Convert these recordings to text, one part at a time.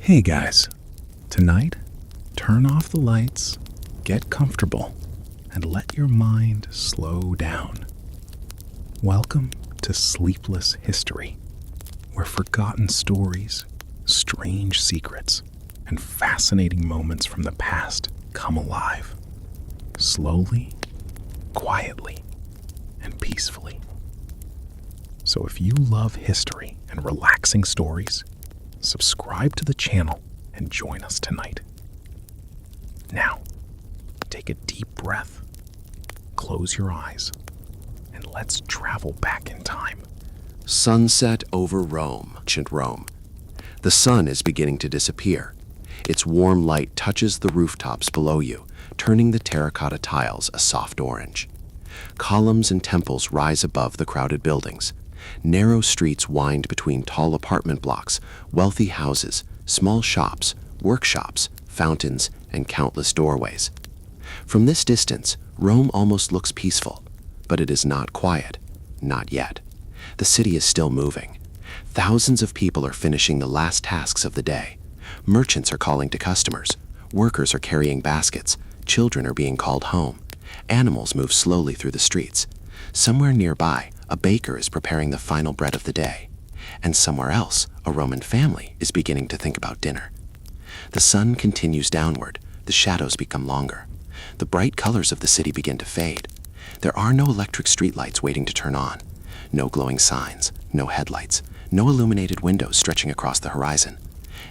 Hey guys, tonight, turn off the lights, get comfortable, and let your mind slow down. Welcome to Sleepless History, where forgotten stories, strange secrets, and fascinating moments from the past come alive. Slowly, quietly, and peacefully. So if you love history and relaxing stories, subscribe to the channel and join us tonight. Now, take a deep breath, close your eyes, and let's travel back in time. Sunset over Rome, ancient Rome. The sun is beginning to disappear. Its warm light touches the rooftops below you, turning the terracotta tiles a soft orange. Columns and temples rise above the crowded buildings. Narrow streets wind between tall apartment blocks, wealthy houses, small shops, workshops, fountains, and countless doorways. From this distance, Rome almost looks peaceful, but it is not quiet. Not yet. The city is still moving. Thousands of people are finishing the last tasks of the day. Merchants are calling to customers. Workers are carrying baskets. Children are being called home. Animals move slowly through the streets. Somewhere nearby, a baker is preparing the final bread of the day. And somewhere else, a Roman family is beginning to think about dinner. The sun continues downward. The shadows become longer. The bright colors of the city begin to fade. There are no electric streetlights waiting to turn on. No glowing signs, no headlights, no illuminated windows stretching across the horizon.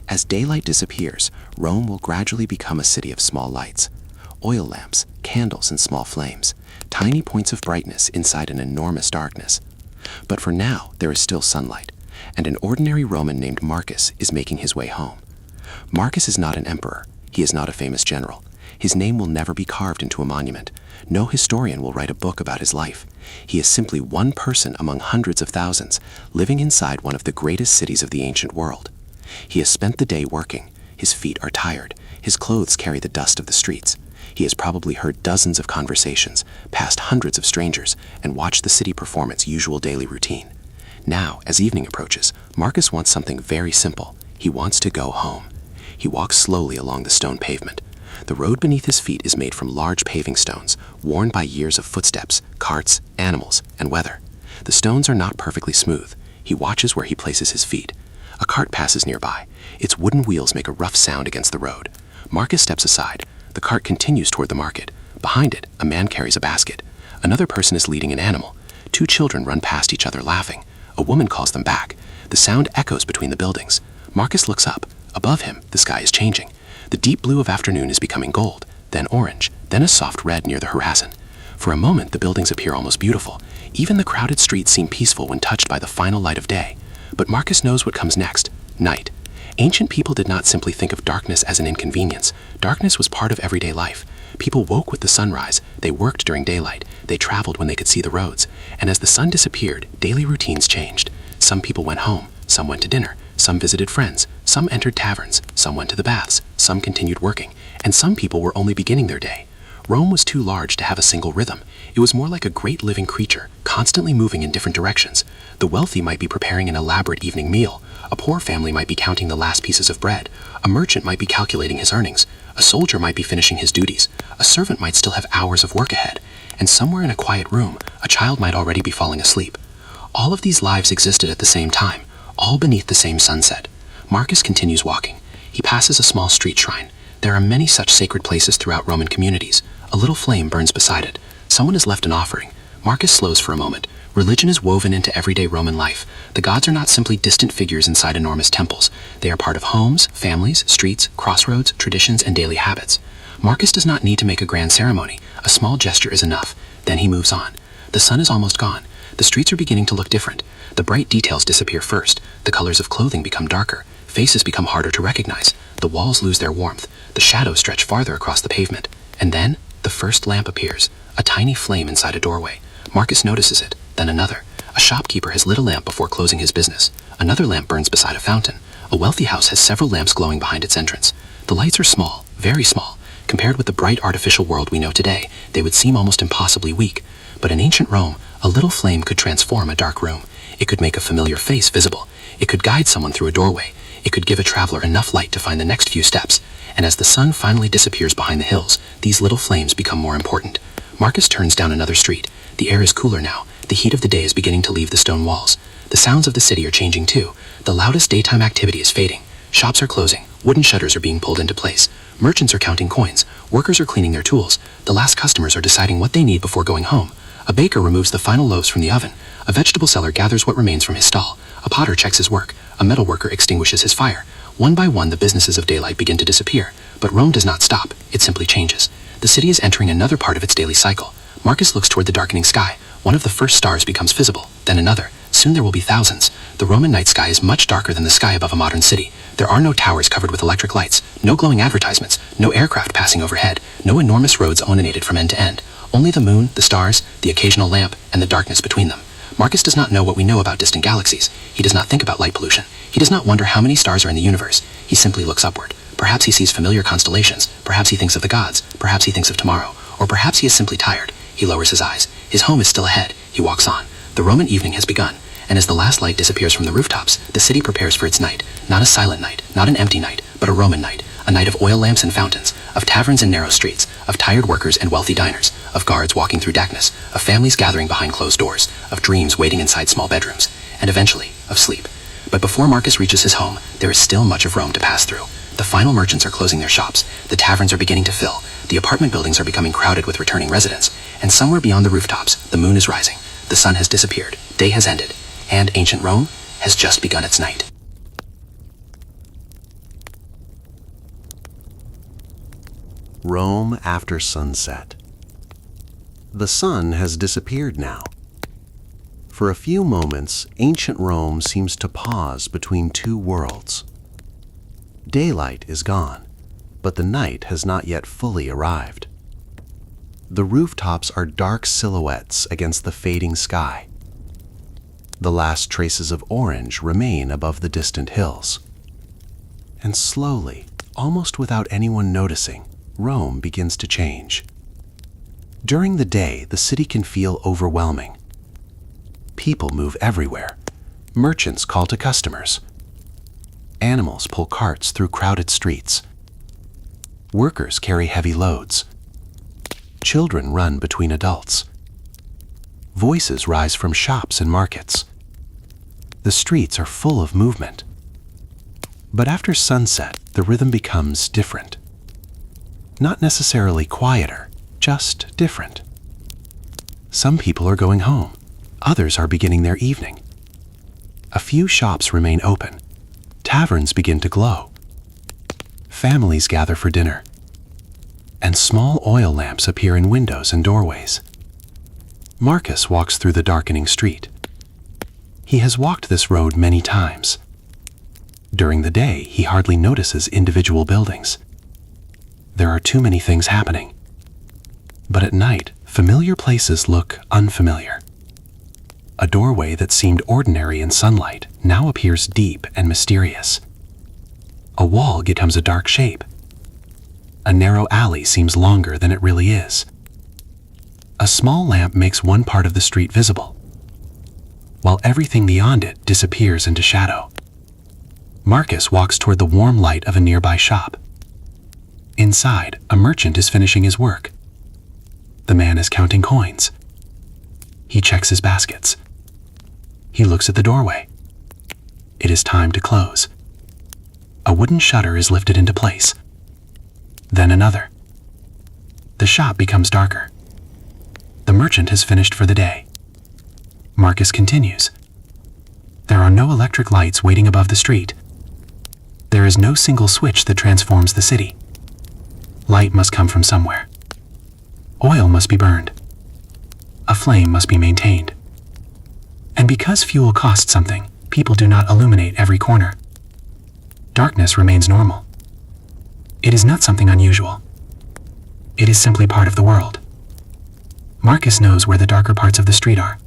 As daylight disappears, Rome will gradually become a city of small lights. Oil lamps, candles, and small flames. Tiny points of brightness inside an enormous darkness. But for now, there is still sunlight, and an ordinary Roman named Marcus is making his way home. Marcus is not an emperor. He is not a famous general. His name will never be carved into a monument. No historian will write a book about his life. He is simply one person among hundreds of thousands, living inside one of the greatest cities of the ancient world. He has spent the day working. His feet are tired. His clothes carry the dust of the streets. He has probably heard dozens of conversations, passed hundreds of strangers, and watched the city perform its usual daily routine. Now, as evening approaches, Marcus wants something very simple. He wants to go home. He walks slowly along the stone pavement. The road beneath his feet is made from large paving stones, worn by years of footsteps, carts, animals, and weather. The stones are not perfectly smooth. He watches where he places his feet. A cart passes nearby. Its wooden wheels make a rough sound against the road. Marcus steps aside. The cart continues toward the market. Behind it, a man carries a basket. Another person is leading an animal. Two children run past each other laughing. A woman calls them back. The sound echoes between the buildings. Marcus looks up. Above him, the sky is changing. The deep blue of afternoon is becoming gold, then orange, then a soft red near the horizon. For a moment, the buildings appear almost beautiful. Even the crowded streets seem peaceful when touched by the final light of day. But Marcus knows what comes next: night. Ancient people did not simply think of darkness as an inconvenience. Darkness was part of everyday life. People woke with the sunrise. They worked during daylight. They traveled when they could see the roads. And as the sun disappeared, daily routines changed. Some people went home. Some went to dinner. Some visited friends. Some entered taverns. Some went to the baths. Some continued working. And some people were only beginning their day. Rome was too large to have a single rhythm. It was more like a great living creature, constantly moving in different directions. The wealthy might be preparing an elaborate evening meal. A poor family might be counting the last pieces of bread. A merchant might be calculating his earnings. A soldier might be finishing his duties. A servant might still have hours of work ahead. And somewhere in a quiet room, a child might already be falling asleep. All of these lives existed at the same time, all beneath the same sunset. Marcus continues walking. He passes a small street shrine. There are many such sacred places throughout Roman communities. A little flame burns beside it. Someone has left an offering. Marcus slows for a moment. Religion is woven into everyday Roman life. The gods are not simply distant figures inside enormous temples. They are part of homes, families, streets, crossroads, traditions, and daily habits. Marcus does not need to make a grand ceremony. A small gesture is enough. Then he moves on. The sun is almost gone. The streets are beginning to look different. The bright details disappear first. The colors of clothing become darker. Faces become harder to recognize. The walls lose their warmth. The shadows stretch farther across the pavement. And then, the first lamp appears. A tiny flame inside a doorway. Marcus notices it, then another. A shopkeeper has lit a lamp before closing his business. Another lamp burns beside a fountain. A wealthy house has several lamps glowing behind its entrance. The lights are small, very small. Compared with the bright artificial world we know today, they would seem almost impossibly weak. But in ancient Rome, a little flame could transform a dark room. It could make a familiar face visible. It could guide someone through a doorway. It could give a traveler enough light to find the next few steps, and as the sun finally disappears behind the hills, these little flames become more important. Marcus turns down another street. The air is cooler now. The heat of the day is beginning to leave the stone walls. The sounds of the city are changing too. The loudest daytime activity is fading. Shops are closing. Wooden shutters are being pulled into place. Merchants are counting coins. Workers are cleaning their tools. The last customers are deciding what they need before going home. A baker removes the final loaves from the oven. A vegetable seller gathers what remains from his stall. A potter checks his work. A metal worker extinguishes his fire. One by one, the businesses of daylight begin to disappear. But Rome does not stop. It simply changes. The city is entering another part of its daily cycle. Marcus looks toward the darkening sky. One of the first stars becomes visible, then another. Soon there will be thousands. The Roman night sky is much darker than the sky above a modern city. There are no towers covered with electric lights, no glowing advertisements, no aircraft passing overhead, no enormous roads illuminated from end to end. Only the moon, the stars, the occasional lamp, and the darkness between them. Marcus does not know what we know about distant galaxies. He does not think about light pollution. He does not wonder how many stars are in the universe. He simply looks upward. Perhaps he sees familiar constellations. Perhaps he thinks of the gods. Perhaps he thinks of tomorrow. Or perhaps he is simply tired. He lowers his eyes. His home is still ahead. He walks on. The Roman evening has begun. And as the last light disappears from the rooftops, the city prepares for its night. Not a silent night, not an empty night, but a Roman night. A night of oil lamps and fountains, of taverns and narrow streets, of tired workers and wealthy diners, of guards walking through darkness, of families gathering behind closed doors, of dreams waiting inside small bedrooms, and eventually, of sleep. But before Marcus reaches his home, there is still much of Rome to pass through. The final merchants are closing their shops. The taverns are beginning to fill. The apartment buildings are becoming crowded with returning residents. And somewhere beyond the rooftops, the moon is rising. The sun has disappeared. Day has ended. And ancient Rome has just begun its night. Rome after sunset. The sun has disappeared now. For a few moments, ancient Rome seems to pause between two worlds. Daylight is gone, but the night has not yet fully arrived. The rooftops are dark silhouettes against the fading sky. The last traces of orange remain above the distant hills. And slowly, almost without anyone noticing, Rome begins to change. During the day, the city can feel overwhelming. People move everywhere. Merchants call to customers. Animals pull carts through crowded streets. Workers carry heavy loads. Children run between adults. Voices rise from shops and markets. The streets are full of movement. But after sunset, the rhythm becomes different. Not necessarily quieter, just different. Some people are going home. Others are beginning their evening. A few shops remain open. Taverns begin to glow. Families gather for dinner. And small oil lamps appear in windows and doorways. Marcus walks through the darkening street. He has walked this road many times. During the day, he hardly notices individual buildings. There are too many things happening. But at night, familiar places look unfamiliar. A doorway that seemed ordinary in sunlight now appears deep and mysterious. A wall becomes a dark shape. A narrow alley seems longer than it really is. A small lamp makes one part of the street visible, while everything beyond it disappears into shadow. Marcus walks toward the warm light of a nearby shop. Inside, a merchant is finishing his work. The man is counting coins. He checks his baskets. He looks at the doorway. It is time to close. A wooden shutter is lifted into place. Then another. The shop becomes darker. The merchant has finished for the day. Marcus continues. There are no electric lights waiting above the street. There is no single switch that transforms the city. Light must come from somewhere. Oil must be burned. A flame must be maintained. And because fuel costs something, people do not illuminate every corner. Darkness remains normal. It is not something unusual. It is simply part of the world. Marcus knows where the darker parts of the street are.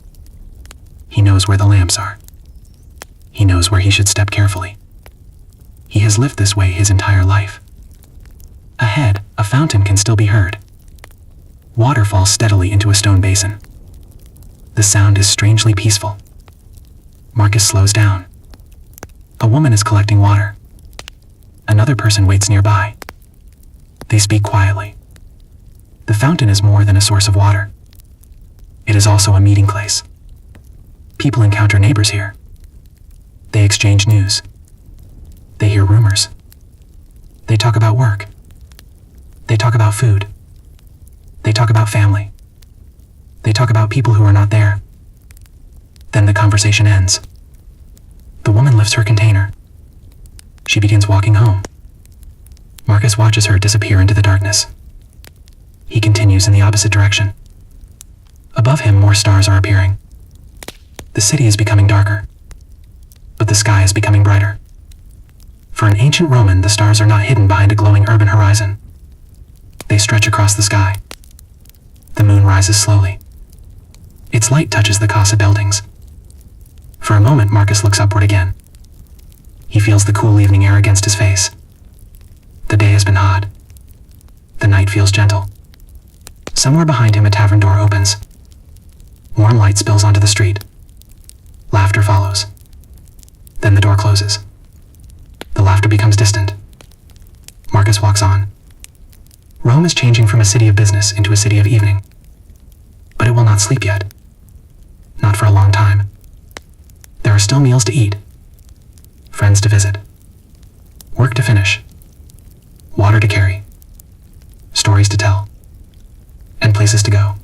He knows where the lamps are. He knows where he should step carefully. He has lived this way his entire life. Ahead, a fountain can still be heard. Water falls steadily into a stone basin. The sound is strangely peaceful. Marcus slows down. A woman is collecting water. Another person waits nearby. They speak quietly. The fountain is more than a source of water. It is also a meeting place. People encounter neighbors here. They exchange news. They hear rumors. They talk about work. They talk about food. They talk about family. They talk about people who are not there. Then the conversation ends. The woman lifts her container. She begins walking home. Marcus watches her disappear into the darkness. He continues in the opposite direction. Above him, more stars are appearing. The city is becoming darker, but the sky is becoming brighter. For an ancient Roman, the stars are not hidden behind a glowing urban horizon. They stretch across the sky. The moon rises slowly. Its light touches the casa buildings. For a moment, Marcus looks upward again. He feels the cool evening air against his face. The day has been hot. The night feels gentle. Somewhere behind him, a tavern door opens. Warm light spills onto the street. Laughter follows. Then the door closes. The laughter becomes distant. Marcus walks on. Rome is changing from a city of business into a city of evening. But it will not sleep yet. Not for a long time. There are still meals to eat. Friends to visit. Work to finish. Water to carry. Stories to tell. And places to go.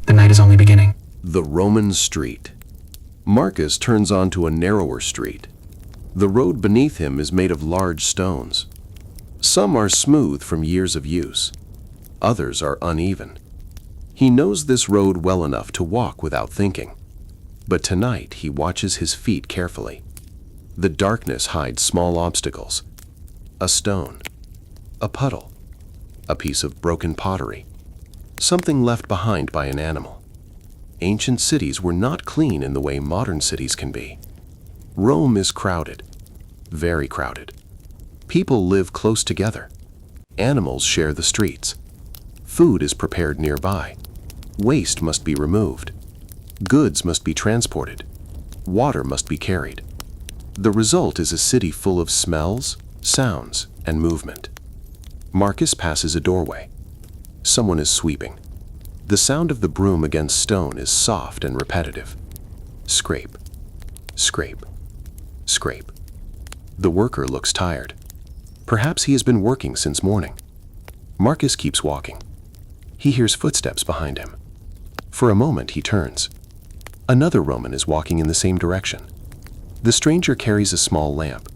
The night is only beginning. The Roman street. Marcus turns onto a narrower street. The road beneath him is made of large stones. Some are smooth from years of use. Others are uneven. He knows this road well enough to walk without thinking. But tonight he watches his feet carefully. The darkness hides small obstacles. A stone. A puddle. A piece of broken pottery. Something left behind by an animal. Ancient cities were not clean in the way modern cities can be. Rome is crowded. Very crowded. People live close together. Animals share the streets. Food is prepared nearby. Waste must be removed. Goods must be transported. Water must be carried. The result is a city full of smells, sounds, and movement. Marcus passes a doorway. Someone is sweeping. The sound of the broom against stone is soft and repetitive. Scrape, scrape, scrape. The worker looks tired. Perhaps he has been working since morning. Marcus keeps walking. He hears footsteps behind him. For a moment he turns. Another Roman is walking in the same direction. The stranger carries a small lamp.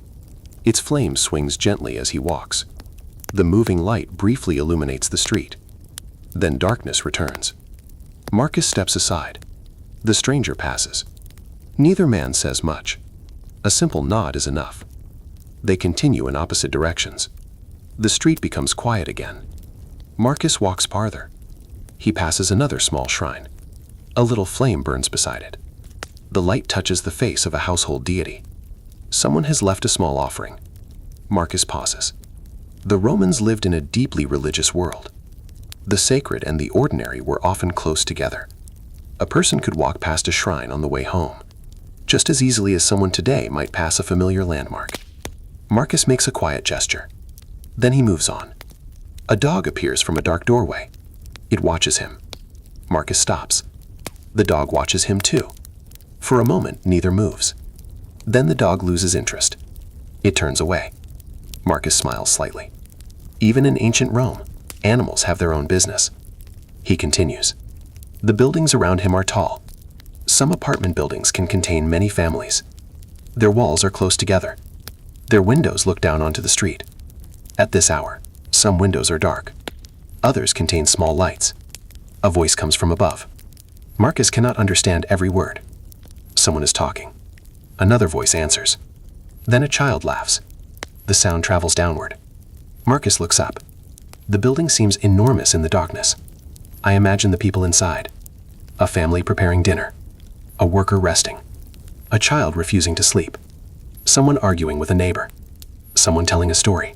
Its flame swings gently as he walks. The moving light briefly illuminates the street. Then darkness returns. Marcus steps aside. The stranger passes. Neither man says much. A simple nod is enough. They continue in opposite directions. The street becomes quiet again. Marcus walks farther. He passes another small shrine. A little flame burns beside it. The light touches the face of a household deity. Someone has left a small offering. Marcus pauses. The Romans lived in a deeply religious world. The sacred and the ordinary were often close together. A person could walk past a shrine on the way home, just as easily as someone today might pass a familiar landmark. Marcus makes a quiet gesture. Then he moves on. A dog appears from a dark doorway. It watches him. Marcus stops. The dog watches him too. For a moment, neither moves. Then the dog loses interest. It turns away. Marcus smiles slightly. Even in ancient Rome, animals have their own business. He continues. The buildings around him are tall. Some apartment buildings can contain many families. Their walls are close together. Their windows look down onto the street. At this hour, some windows are dark. Others contain small lights. A voice comes from above. Marcus cannot understand every word. Someone is talking. Another voice answers. Then a child laughs. The sound travels downward. Marcus looks up. The building seems enormous in the darkness. I imagine the people inside. A family preparing dinner. A worker resting. A child refusing to sleep. Someone arguing with a neighbor. Someone telling a story.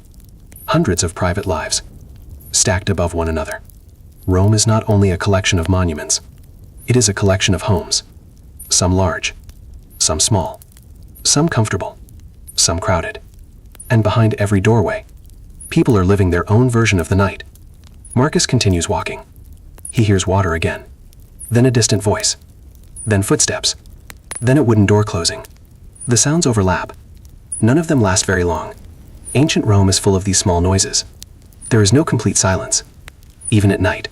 Hundreds of private lives, stacked above one another. Rome is not only a collection of monuments. It is a collection of homes. Some large, some small, some comfortable, some crowded. and behind every doorway. People are living their own version of the night. Marcus continues walking. He hears water again. Then a distant voice. Then footsteps. Then a wooden door closing. The sounds overlap. None of them last very long. Ancient Rome is full of these small noises. There is no complete silence. Even at night,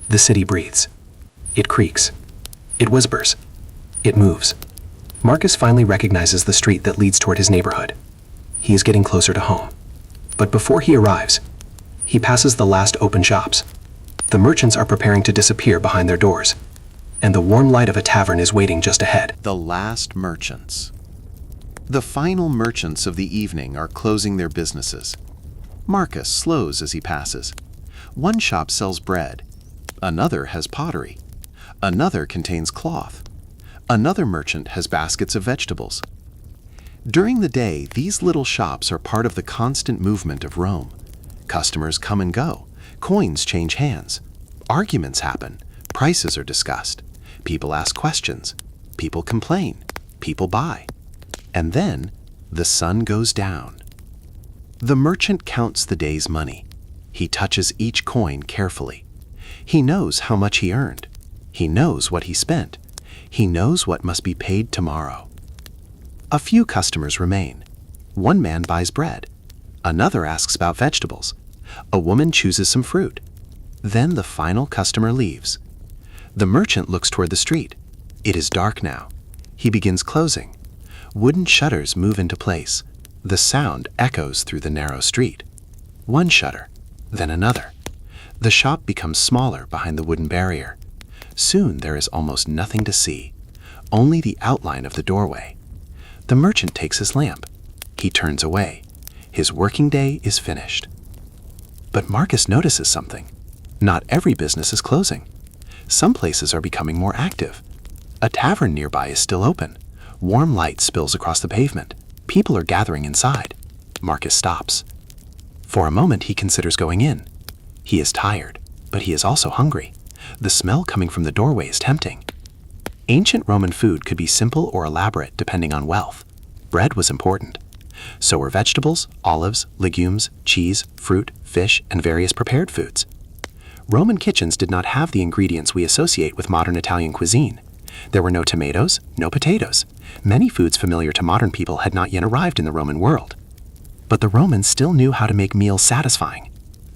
the city breathes. It creaks. It whispers. It moves. Marcus finally recognizes the street that leads toward his neighborhood. He is getting closer to home. But before he arrives, he passes the last open shops. The merchants are preparing to disappear behind their doors, and the warm light of a tavern is waiting just ahead. The last merchants. The final merchants of the evening are closing their businesses. Marcus slows as he passes. One shop sells bread. Another has pottery. Another contains cloth. Another merchant has baskets of vegetables. During the day, these little shops are part of the constant movement of Rome. Customers come and go. Coins change hands. Arguments happen. Prices are discussed. People ask questions. People complain. People buy. And then the sun goes down. The merchant counts the day's money. He touches each coin carefully. He knows how much he earned. He knows what he spent. He knows what must be paid tomorrow. A few customers remain. One man buys bread. Another asks about vegetables. A woman chooses some fruit. Then the final customer leaves. The merchant looks toward the street. It is dark now. He begins closing. Wooden shutters move into place. The sound echoes through the narrow street. One shutter, then another. The shop becomes smaller behind the wooden barrier. Soon there is almost nothing to see, only the outline of the doorway. The merchant takes his lamp. He turns away. His working day is finished. But Marcus notices something. Not every business is closing. Some places are becoming more active. A tavern nearby is still open. Warm light spills across the pavement. People are gathering inside. Marcus stops. For a moment he considers going in. He is tired, but he is also hungry. The smell coming from the doorway is tempting. Ancient Roman food could be simple or elaborate depending on wealth. Bread was important. So were vegetables, olives, legumes, cheese, fruit, fish, and various prepared foods. Roman kitchens did not have the ingredients we associate with modern Italian cuisine. There were no tomatoes, no potatoes. Many foods familiar to modern people had not yet arrived in the Roman world. But the Romans still knew how to make meals satisfying.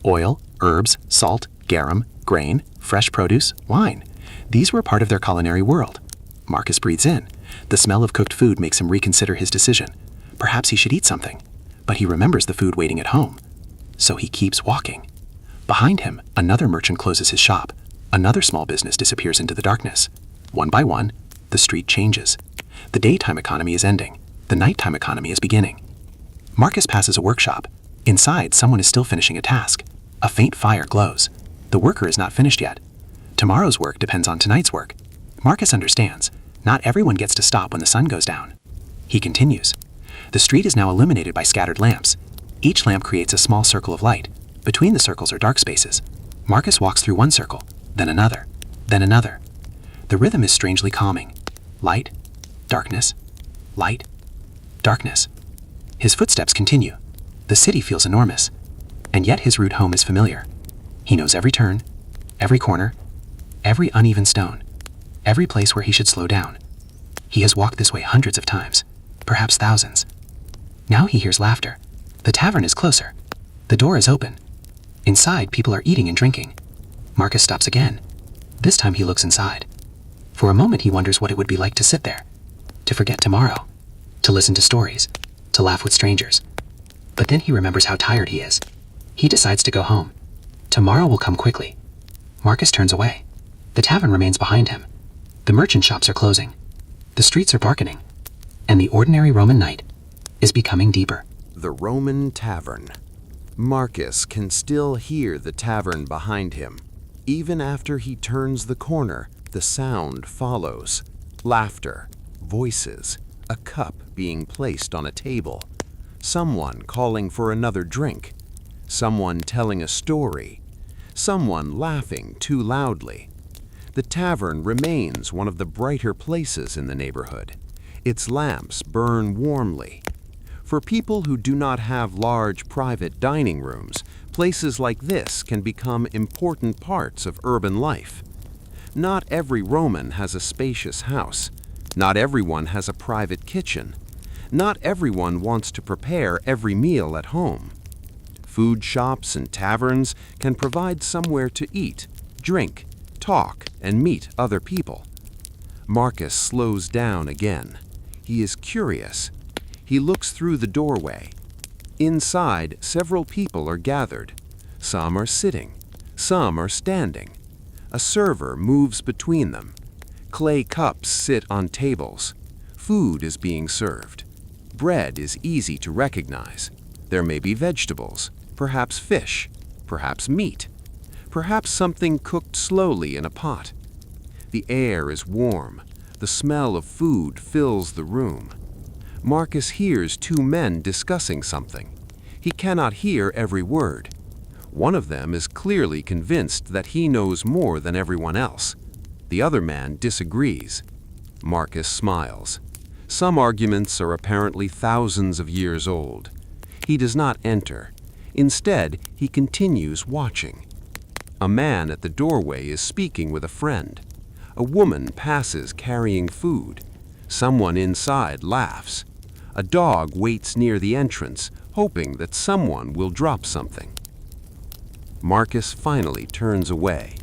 Oil, herbs, salt, garum, grain, fresh produce, wine. These were part of their culinary world. Marcus breathes in. The smell of cooked food makes him reconsider his decision. Perhaps he should eat something. But he remembers the food waiting at home. So he keeps walking. Behind him, another merchant closes his shop. Another small business disappears into the darkness. One by one, the street changes. The daytime economy is ending. The nighttime economy is beginning. Marcus passes a workshop. Inside, someone is still finishing a task. A faint fire glows. The worker is not finished yet. Tomorrow's work depends on tonight's work. Marcus understands. Not everyone gets to stop when the sun goes down. He continues. The street is now illuminated by scattered lamps. Each lamp creates a small circle of light. Between the circles are dark spaces. Marcus walks through one circle, then another, then another. The rhythm is strangely calming. Light, darkness, light, darkness. His footsteps continue. The city feels enormous, and yet his route home is familiar. He knows every turn, every corner, every uneven stone, every place where he should slow down. He has walked this way hundreds of times, perhaps thousands. Now he hears laughter. The tavern is closer. The door is open. Inside, people are eating and drinking. Marcus stops again. This time he looks inside. For a moment he wonders what it would be like to sit there, to forget tomorrow, to listen to stories, to laugh with strangers. But then he remembers how tired he is. He decides to go home. Tomorrow will come quickly. Marcus turns away. The tavern remains behind him. The merchant shops are closing. The streets are darkening. And the ordinary Roman night is becoming deeper. The Roman tavern. Marcus can still hear the tavern behind him. Even after he turns the corner, the sound follows. Laughter, voices, a cup being placed on a table. Someone calling for another drink. Someone telling a story. Someone laughing too loudly. The tavern remains one of the brighter places in the neighborhood. Its lamps burn warmly. For people who do not have large private dining rooms, places like this can become important parts of urban life. Not every Roman has a spacious house. Not everyone has a private kitchen. Not everyone wants to prepare every meal at home. Food shops and taverns can provide somewhere to eat, drink, talk, and meet other people. Marcus slows down again. He is curious. He looks through the doorway. Inside, several people are gathered. Some are sitting. Some are standing. A server moves between them. Clay cups sit on tables. Food is being served. Bread is easy to recognize. There may be vegetables, perhaps fish, perhaps meat, perhaps something cooked slowly in a pot. The air is warm. The smell of food fills the room. Marcus hears two men discussing something. He cannot hear every word. One of them is clearly convinced that he knows more than everyone else. The other man disagrees. Marcus smiles. Some arguments are apparently thousands of years old. He does not enter. Instead, he continues watching. A man at the doorway is speaking with a friend. A woman passes carrying food. Someone inside laughs. A dog waits near the entrance, hoping that someone will drop something. Marcus finally turns away.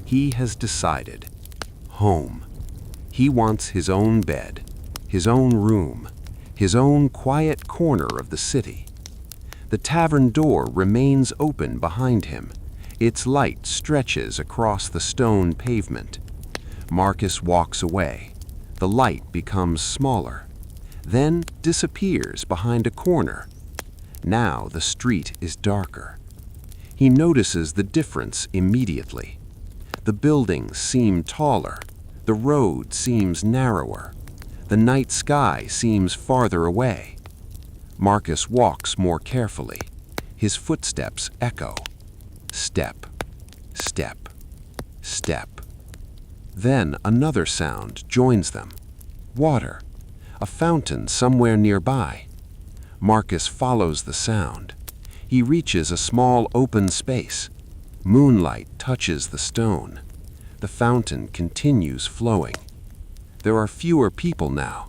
He has decided. Home. He wants his own bed, his own room, his own quiet corner of the city. The tavern door remains open behind him. Its light stretches across the stone pavement. Marcus walks away. The light becomes smaller, then disappears behind a corner. Now the street is darker. He notices the difference immediately. The buildings seem taller. The road seems narrower. The night sky seems farther away. Marcus walks more carefully. His footsteps echo. Step, step, step. Then another sound joins them. Water. A fountain somewhere nearby. Marcus follows the sound. He reaches a small open space. Moonlight touches the stone. The fountain continues flowing. There are fewer people now.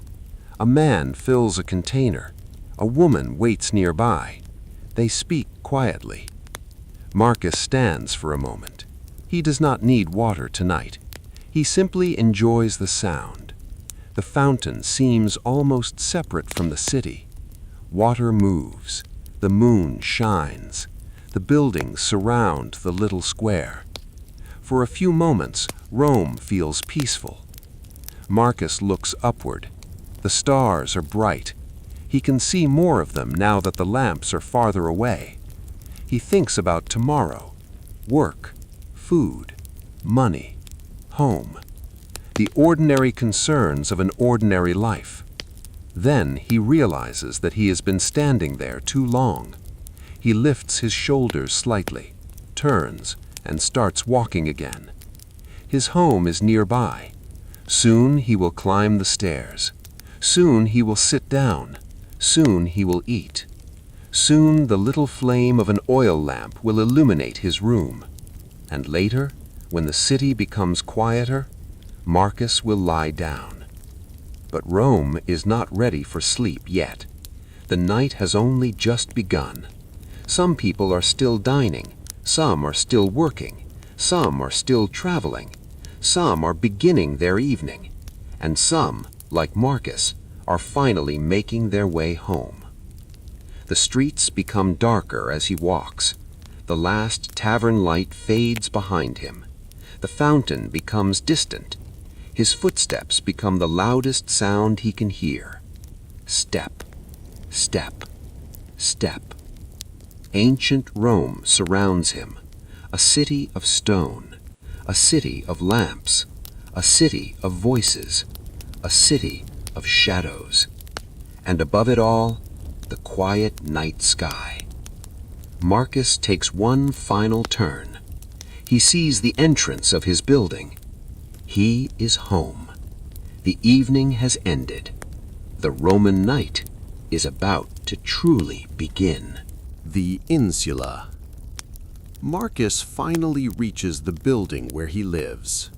A man fills a container. A woman waits nearby. They speak quietly. Marcus stands for a moment. He does not need water tonight. He simply enjoys the sound. The fountain seems almost separate from the city. Water moves. The moon shines. The buildings surround the little square. For a few moments, Rome feels peaceful. Marcus looks upward. The stars are bright. He can see more of them now that the lamps are farther away. He thinks about tomorrow, work, food, money, home, the ordinary concerns of an ordinary life. Then he realizes that he has been standing there too long. He lifts his shoulders slightly, turns, and starts walking again. His home is nearby. Soon he will climb the stairs. Soon he will sit down. Soon he will eat. Soon the little flame of an oil lamp will illuminate his room. And later, when the city becomes quieter, Marcus will lie down. But Rome is not ready for sleep yet. The night has only just begun. Some people are still dining. Some are still working. Some are still traveling. Some are beginning their evening. And some, like Marcus, are finally making their way home. The streets become darker as he walks. The last tavern light fades behind him. The fountain becomes distant. His footsteps become the loudest sound he can hear. Step, step, step. Ancient Rome surrounds him, a city of stone, a city of lamps, a city of voices, a city of shadows, and above it all, the quiet night sky. Marcus takes one final turn. He sees the entrance of his building. He is home. The evening has ended. The Roman night is about to truly begin. The insula. Marcus finally reaches the building where he lives.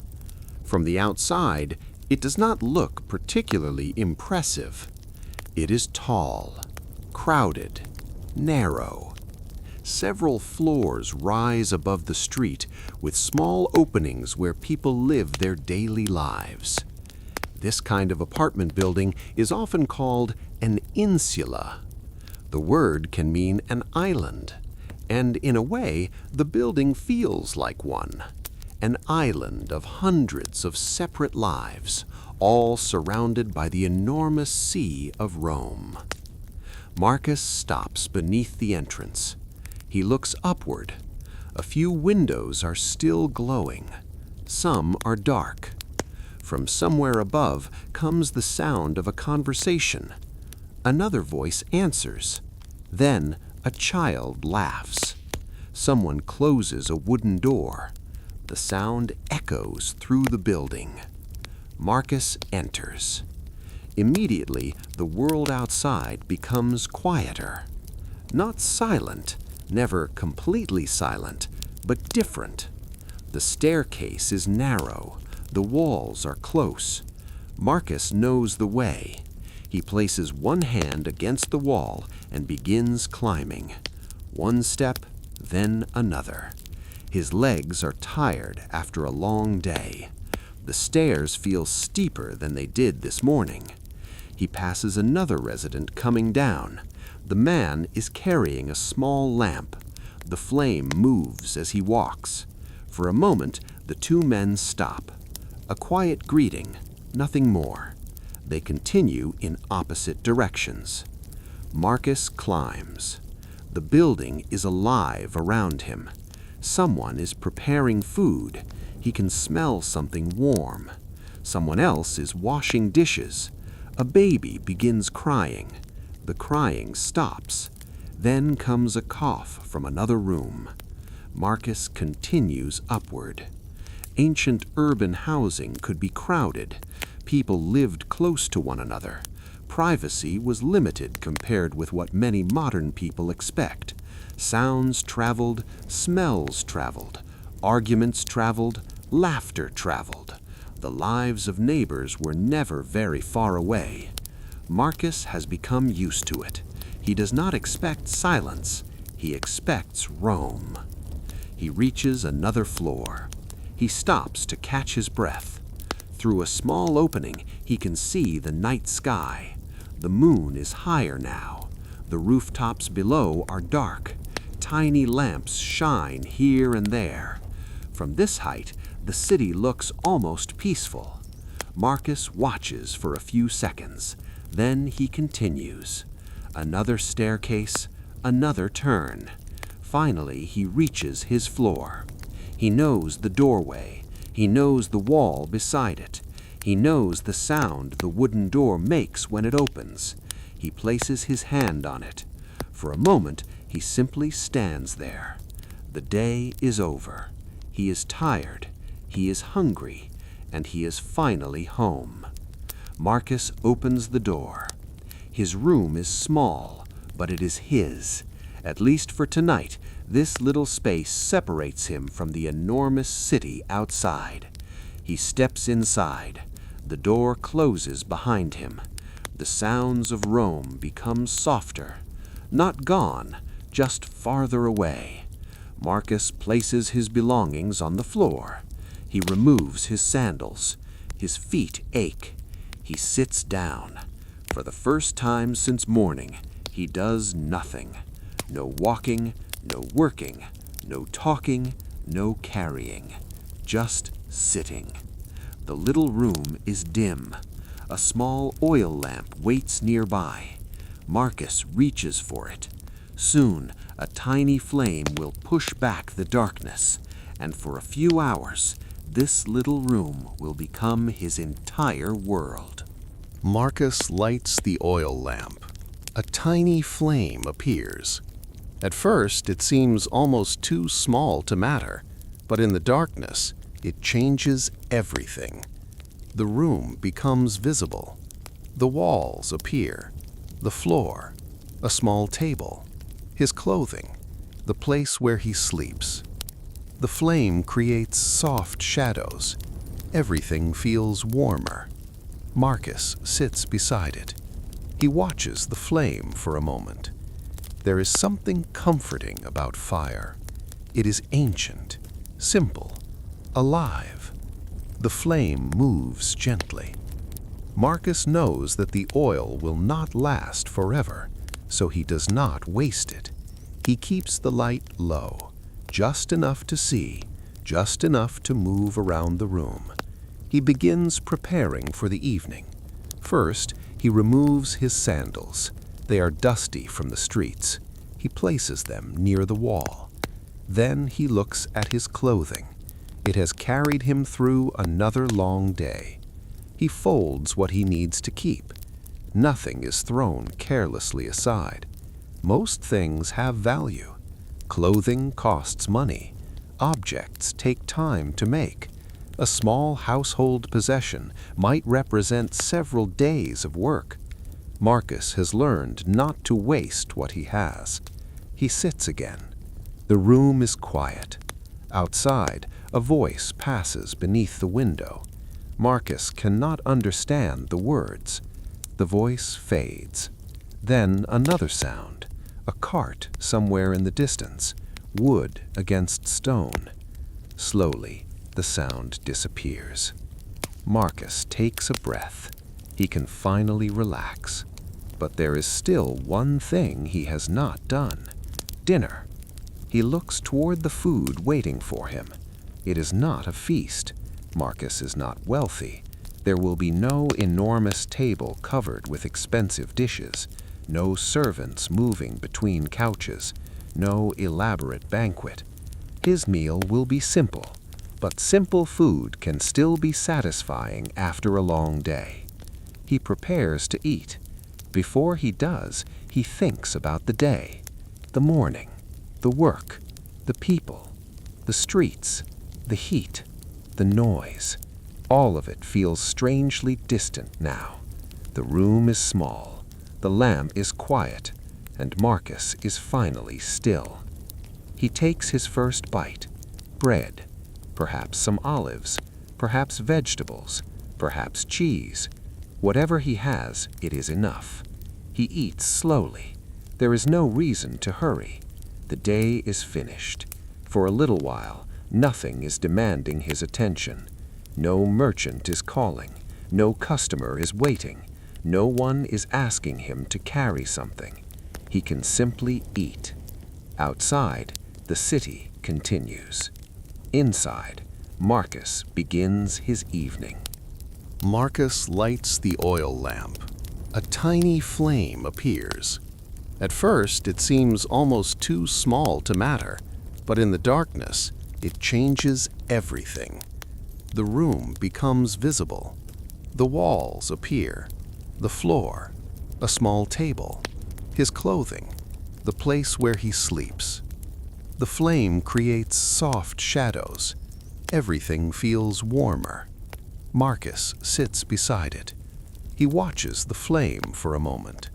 From the outside, it does not look particularly impressive. It is tall, crowded, narrow. Several floors rise above the street with small openings where people live their daily lives. This kind of apartment building is often called an insula. The word can mean an island, and in a way, the building feels like one. An island of hundreds of separate lives, all surrounded by the enormous sea of Rome. Marcus stops beneath the entrance. He looks upward. A few windows are still glowing. Some are dark. From somewhere above comes the sound of a conversation. Another voice answers. Then a child laughs. Someone closes a wooden door. The sound echoes through the building. Marcus enters. Immediately, the world outside becomes quieter. Not silent, never completely silent, but different. The staircase is narrow. The walls are close. Marcus knows the way. He places one hand against the wall and begins climbing. One step, then another. His legs are tired after a long day. The stairs feel steeper than they did this morning. He passes another resident coming down. The man is carrying a small lamp. The flame moves as he walks. For a moment, the two men stop. A quiet greeting, nothing more. They continue in opposite directions. Marcus climbs. The building is alive around him. Someone is preparing food. He can smell something warm. Someone else is washing dishes. A baby begins crying. The crying stops. Then comes a cough from another room. Marcus continues upward. Ancient urban housing could be crowded. People lived close to one another. Privacy was limited compared with what many modern people expect. Sounds traveled, smells traveled, arguments traveled, laughter traveled. The lives of neighbors were never very far away. Marcus has become used to it. He does not expect silence. He expects Rome. He reaches another floor. He stops to catch his breath. Through a small opening, he can see the night sky. The moon is higher now. The rooftops below are dark. Tiny lamps shine here and there. From this height, the city looks almost peaceful. Marcus watches for a few seconds. Then he continues. Another staircase, another turn. Finally, he reaches his floor. He knows the doorway. He knows the wall beside it. He knows the sound the wooden door makes when it opens. He places his hand on it. For a moment, he simply stands there. The day is over. He is tired. He is hungry. And he is finally home. Marcus opens the door. His room is small, but it is his. At least for tonight, this little space separates him from the enormous city outside. He steps inside. The door closes behind him. The sounds of Rome become softer. Not gone, just farther away. Marcus places his belongings on the floor. He removes his sandals. His feet ache. He sits down. For the first time since morning, he does nothing. No walking, no working, no talking, no carrying. Just sitting. The little room is dim. A small oil lamp waits nearby. Marcus reaches for it. Soon, a tiny flame will push back the darkness, and for a few hours, this little room will become his entire world. Marcus lights the oil lamp. A tiny flame appears. At first, it seems almost too small to matter, but in the darkness, it changes everything. The room becomes visible. The walls appear. The floor. a small table, his clothing, the place where he sleeps. The flame creates soft shadows. Everything feels warmer. Marcus sits beside it. He watches the flame for a moment. There is something comforting about fire. It is ancient, simple, alive. The flame moves gently. Marcus knows that the oil will not last forever, so he does not waste it. He keeps the light low, just enough to see, just enough to move around the room. He begins preparing for the evening. First, he removes his sandals. They are dusty from the streets. He places them near the wall. Then he looks at his clothing. It has carried him through another long day. He folds what he needs to keep. Nothing is thrown carelessly aside. Most things have value. Clothing costs money. Objects take time to make. A small household possession might represent several days of work. Marcus has learned not to waste what he has. He sits again. The room is quiet. Outside, a voice passes beneath the window. Marcus cannot understand the words. The voice fades. Then another sound. A cart somewhere in the distance. Wood against stone. Slowly, the sound disappears. Marcus takes a breath. He can finally relax. But there is still one thing he has not done. Dinner. He looks toward the food waiting for him. It is not a feast. Marcus is not wealthy. There will be no enormous table covered with expensive dishes, no servants moving between couches, no elaborate banquet. His meal will be simple, but simple food can still be satisfying after a long day. He prepares to eat. Before he does, he thinks about the day, the morning, the work, the people, the streets, the heat, the noise. All of it feels strangely distant now. The room is small, the lamp is quiet, and Marcus is finally still. He takes his first bite. Bread, perhaps some olives, perhaps vegetables, perhaps cheese. Whatever he has, it is enough. He eats slowly. There is no reason to hurry. The day is finished. For a little while, nothing is demanding his attention. No merchant is calling. No customer is waiting. No one is asking him to carry something. He can simply eat. Outside, the city continues. Inside, Marcus begins his evening. Marcus lights the oil lamp. A tiny flame appears. At first, it seems almost too small to matter, but in the darkness, it changes everything. The room becomes visible. The walls appear. The floor, a small table, his clothing, the place where he sleeps. The flame creates soft shadows. Everything feels warmer. Marcus sits beside it. He watches the flame for a moment.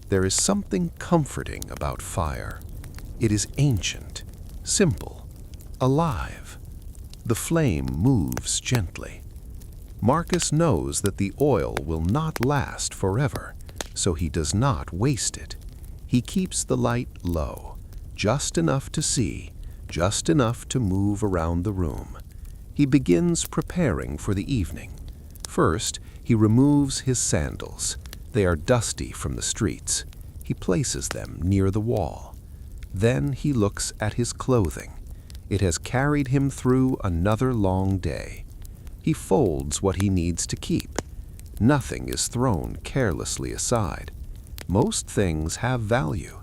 There is something comforting about fire. It is ancient, simple, alive. The flame moves gently. Marcus knows that the oil will not last forever, so he does not waste it. He keeps the light low, just enough to see, just enough to move around the room. He begins preparing for the evening. First, he removes his sandals. They are dusty from the streets. He places them near the wall. Then he looks at his clothing. It has carried him through another long day. He folds what he needs to keep. Nothing is thrown carelessly aside. Most things have value.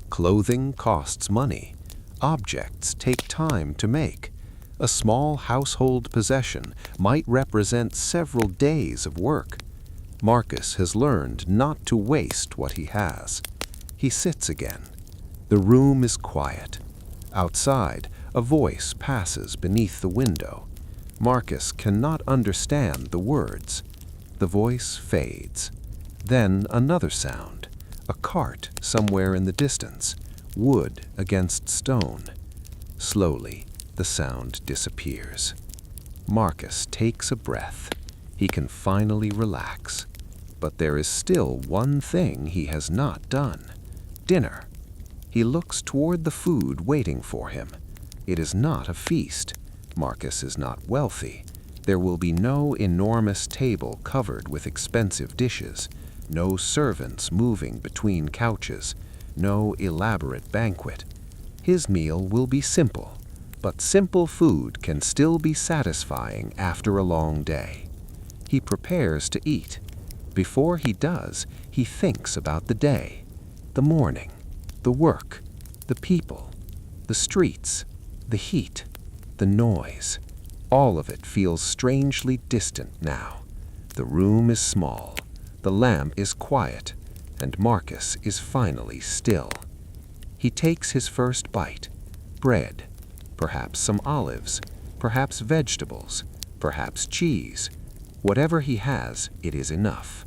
Clothing costs money. Objects take time to make. A small household possession might represent several days of work. Marcus has learned not to waste what he has. He sits again. The room is quiet. Outside, a voice passes beneath the window. Marcus cannot understand the words. The voice fades. Then another sound. A cart somewhere in the distance, wood against stone. Slowly, the sound disappears. Marcus takes a breath. He can finally relax. But there is still one thing he has not done. Dinner. He looks toward the food waiting for him. It is not a feast. Marcus is not wealthy. There will be no enormous table covered with expensive dishes, no servants moving between couches, no elaborate banquet. His meal will be simple, but simple food can still be satisfying after a long day. He prepares to eat. Before he does, he thinks about the day, the morning, the work, the people, the streets, the heat, the noise. All of it feels strangely distant now. The room is small, the lamp is quiet, and Marcus is finally still. He takes his first bite. Bread, perhaps some olives, perhaps vegetables, perhaps cheese. Whatever he has, it is enough.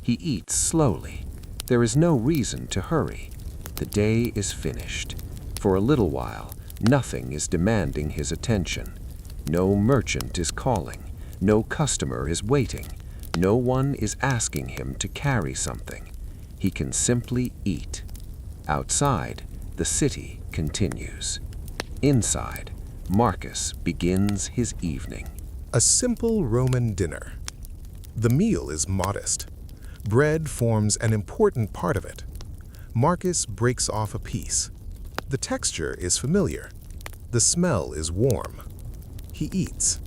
He eats slowly. There is no reason to hurry. The day is finished. For a little while, nothing is demanding his attention. No merchant is calling. No customer is waiting. No one is asking him to carry something. He can simply eat. Outside, the city continues. Inside, Marcus begins his evening. A simple Roman dinner. The meal is modest. Bread forms an important part of it. Marcus breaks off a piece. The texture is familiar. The smell is warm. He eats.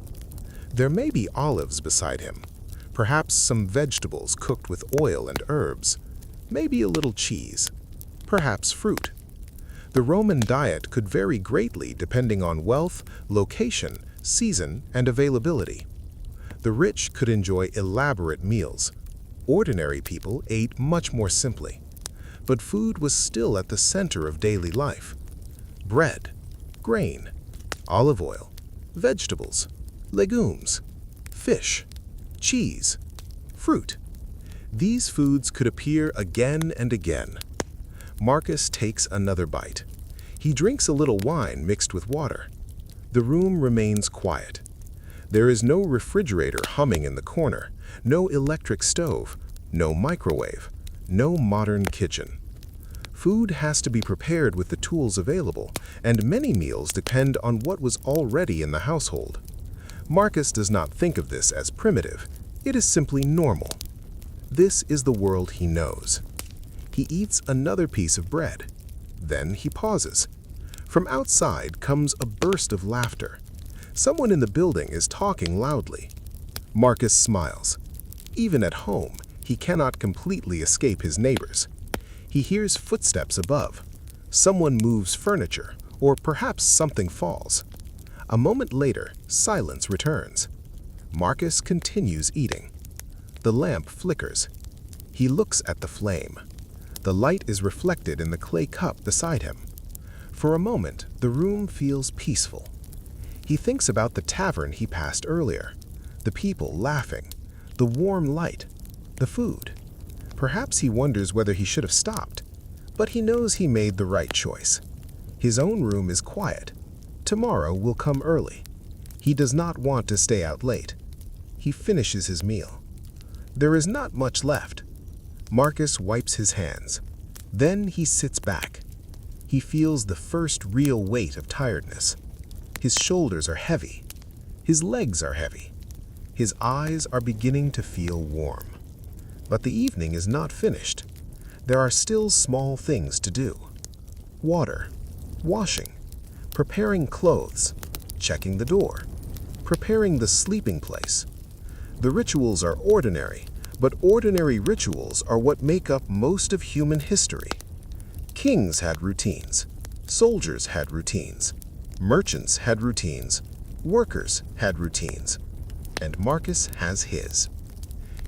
There may be olives beside him, perhaps some vegetables cooked with oil and herbs, maybe a little cheese, perhaps fruit. The Roman diet could vary greatly depending on wealth, location, season, and availability. The rich could enjoy elaborate meals. Ordinary people ate much more simply. But food was still at the center of daily life. Bread, grain, olive oil, vegetables, legumes, fish, cheese, fruit. These foods could appear again and again. Marcus takes another bite. He drinks a little wine mixed with water. The room remains quiet. There is no refrigerator humming in the corner, no electric stove, no microwave, no modern kitchen. Food has to be prepared with the tools available, and many meals depend on what was already in the household. Marcus does not think of this as primitive. It is simply normal. This is the world he knows. He eats another piece of bread. Then he pauses. From outside comes a burst of laughter. Someone in the building is talking loudly. Marcus smiles. Even at home, he cannot completely escape his neighbors. He hears footsteps above. Someone moves furniture, or perhaps something falls. A moment later, silence returns. Marcus continues eating. The lamp flickers. He looks at the flame. The light is reflected in the clay cup beside him. For a moment, the room feels peaceful. He thinks about the tavern he passed earlier, the people laughing, the warm light, the food. Perhaps he wonders whether he should have stopped, but he knows he made the right choice. His own room is quiet. Tomorrow will come early. He does not want to stay out late. He finishes his meal. There is not much left. Marcus wipes his hands. Then he sits back. He feels the first real weight of tiredness. His shoulders are heavy. His legs are heavy. His eyes are beginning to feel warm. But the evening is not finished. There are still small things to do. Water, washing, preparing clothes, checking the door, preparing the sleeping place. The rituals are ordinary, but ordinary rituals are what make up most of human history. Kings had routines. Soldiers had routines. Merchants had routines. Workers had routines. And Marcus has his.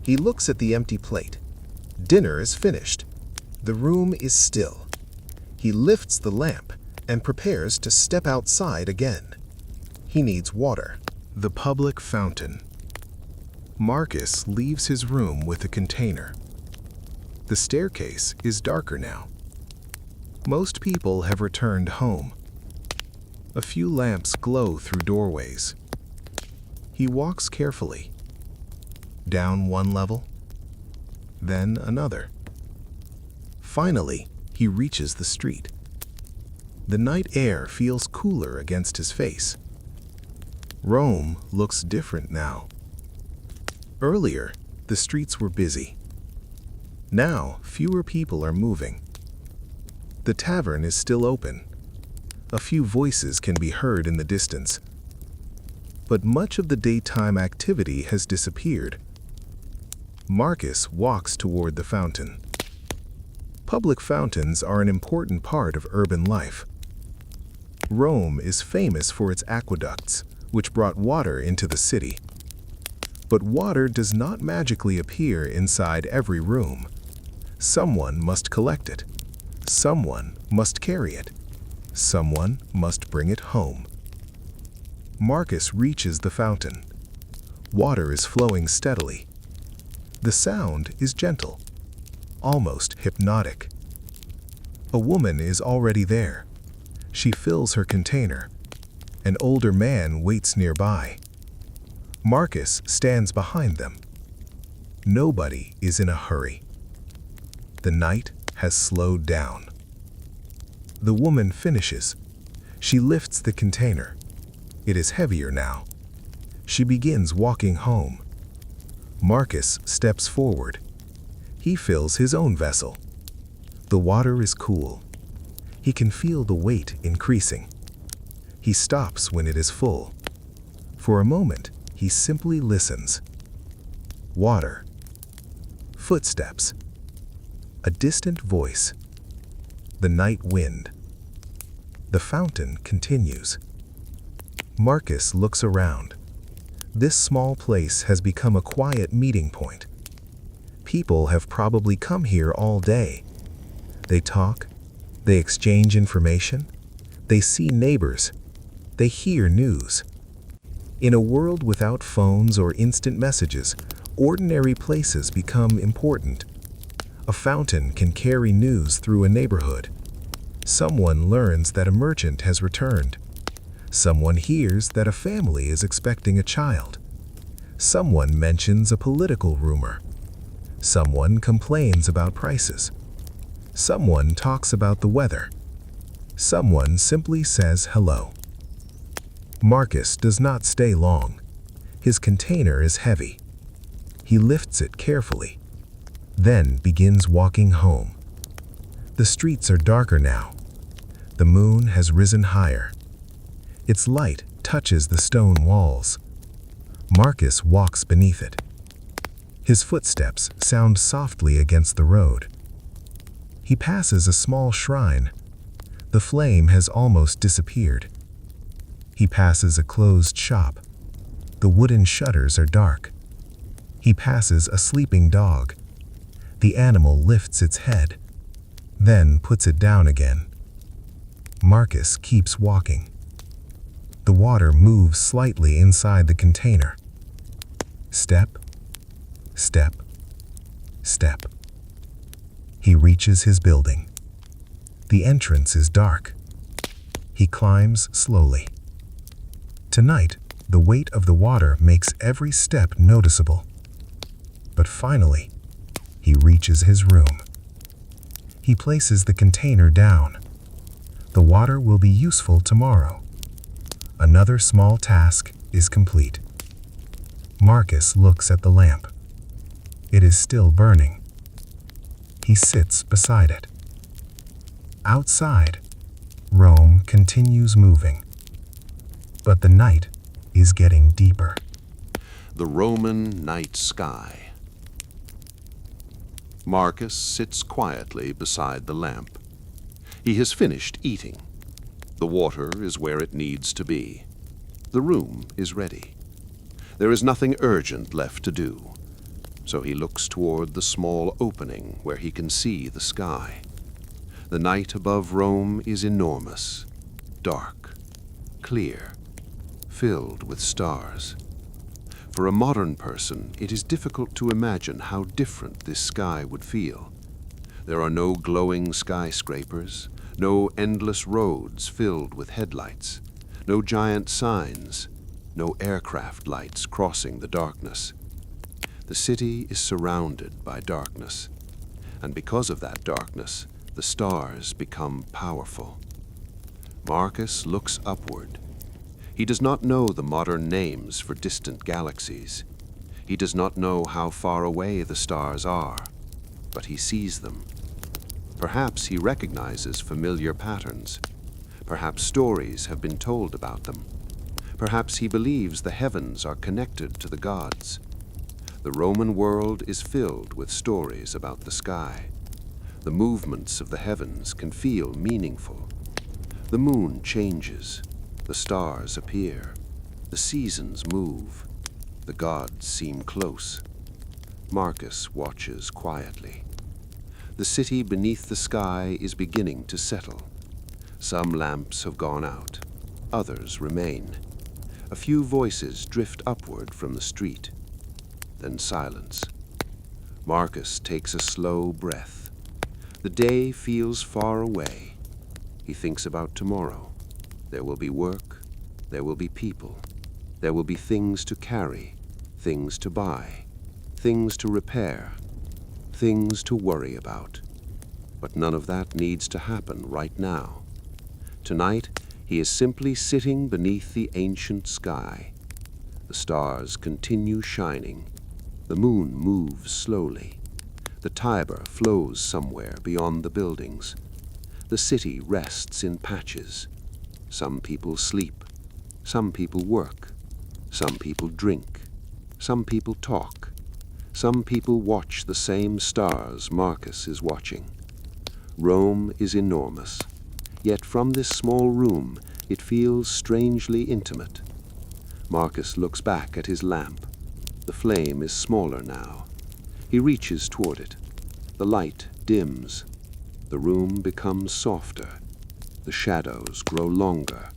He looks at the empty plate. Dinner is finished. The room is still. He lifts the lamp and prepares to step outside again. He needs water. The public fountain. Marcus leaves his room with a container. The staircase is darker now. Most people have returned home. A few lamps glow through doorways. He walks carefully. Down one level, then another. Finally, he reaches the street. The night air feels cooler against his face. Rome looks different now. Earlier, the streets were busy. Now, fewer people are moving. The tavern is still open. A few voices can be heard in the distance. But much of the daytime activity has disappeared. Marcus walks toward the fountain. Public fountains are an important part of urban life. Rome is famous for its aqueducts, which brought water into the city. But water does not magically appear inside every room. Someone must collect it. Someone must carry it. Someone must bring it home. Marcus reaches the fountain. Water is flowing steadily. The sound is gentle, almost hypnotic. A woman is already there. She fills her container. An older man waits nearby. Marcus stands behind them. Nobody is in a hurry. The night has slowed down. The woman finishes. She lifts the container. It is heavier now. She begins walking home. Marcus steps forward. He fills his own vessel. The water is cool. He can feel the weight increasing. He stops when it is full. For a moment, he simply listens. Water. Footsteps. A distant voice. The night wind. The fountain continues. Marcus looks around. This small place has become a quiet meeting point. People have probably come here all day. They talk. They exchange information. They see neighbors. They hear news. In a world without phones or instant messages, ordinary places become important. A fountain can carry news through a neighborhood. Someone learns that a merchant has returned. Someone hears that a family is expecting a child. Someone mentions a political rumor. Someone complains about prices. Someone talks about the weather. Someone simply says hello. Marcus does not stay long. His container is heavy. He lifts it carefully, then begins walking home. The streets are darker now. The moon has risen higher. Its light touches the stone walls. Marcus walks beneath it. His footsteps sound softly against the road. He passes a small shrine. The flame has almost disappeared. He passes a closed shop. The wooden shutters are dark. He passes a sleeping dog. The animal lifts its head, then puts it down again. Marcus keeps walking. The water moves slightly inside the container. Step, step, step. He reaches his building. The entrance is dark. He climbs slowly. Tonight, the weight of the water makes every step noticeable. But finally, he reaches his room. He places the container down. The water will be useful tomorrow. Another small task is complete. Marcus looks at the lamp. It is still burning. He sits beside it. Outside, Rome continues moving. But the night is getting deeper. The Roman night sky. Marcus sits quietly beside the lamp. He has finished eating. The water is where it needs to be. The room is ready. There is nothing urgent left to do, so he looks toward the small opening where he can see the sky. The night above Rome is enormous, dark, clear, filled with stars. For a modern person, it is difficult to imagine how different this sky would feel. There are no glowing skyscrapers, no endless roads filled with headlights, no giant signs, no aircraft lights crossing the darkness. The city is surrounded by darkness, and because of that darkness, the stars become powerful. Marcus looks upward. He does not know the modern names for distant galaxies. He does not know how far away the stars are, but he sees them. Perhaps he recognizes familiar patterns. Perhaps stories have been told about them. Perhaps he believes the heavens are connected to the gods. The Roman world is filled with stories about the sky. The movements of the heavens can feel meaningful. The moon changes. The stars appear. The seasons move. The gods seem close. Marcus watches quietly. The city beneath the sky is beginning to settle. Some lamps have gone out. Others remain. A few voices drift upward from the street. Then silence. Marcus takes a slow breath. The day feels far away. He thinks about tomorrow. There will be work. There will be people. There will be things to carry, things to buy, things to repair, things to worry about. But none of that needs to happen right now. Tonight, he is simply sitting beneath the ancient sky. The stars continue shining. The moon moves slowly. The Tiber flows somewhere beyond the buildings. The city rests in patches. Some people sleep. Some people work. Some people drink. Some people talk. Some people watch the same stars Marcus is watching. Rome is enormous. Yet from this small room, it feels strangely intimate. Marcus looks back at his lamp. The flame is smaller now. He reaches toward it. The light dims. The room becomes softer. The shadows grow longer.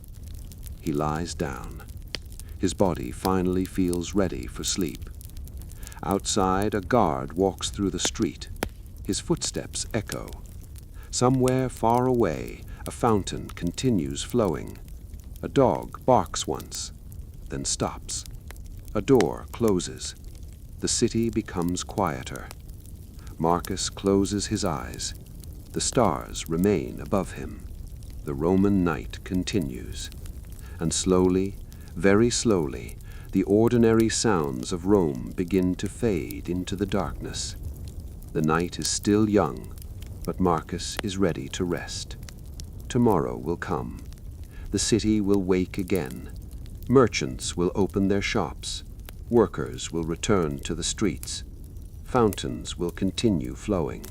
He lies down. His body finally feels ready for sleep. Outside, a guard walks through the street. His footsteps echo. Somewhere far away, a fountain continues flowing. A dog barks once, then stops. A door closes. The city becomes quieter. Marcus closes his eyes. The stars remain above him. The Roman night continues. And slowly, very slowly, the ordinary sounds of Rome begin to fade into the darkness. The night is still young, but Marcus is ready to rest. Tomorrow will come. The city will wake again. Merchants will open their shops. Workers will return to the streets. Fountains will continue flowing.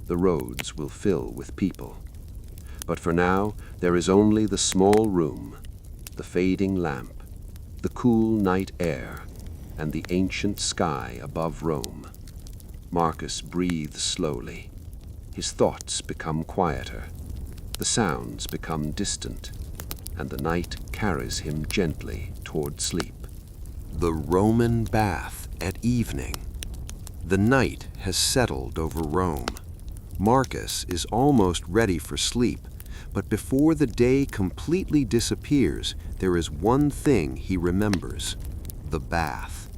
The roads will fill with people. But for now, there is only the small room, the fading lamp, the cool night air, and the ancient sky above Rome. Marcus breathes slowly. His thoughts become quieter. The sounds become distant, and the night carries him gently toward sleep. The Roman bath at evening. The night has settled over Rome. Marcus is almost ready for sleep, but before the day completely disappears, there is one thing he remembers: the bath.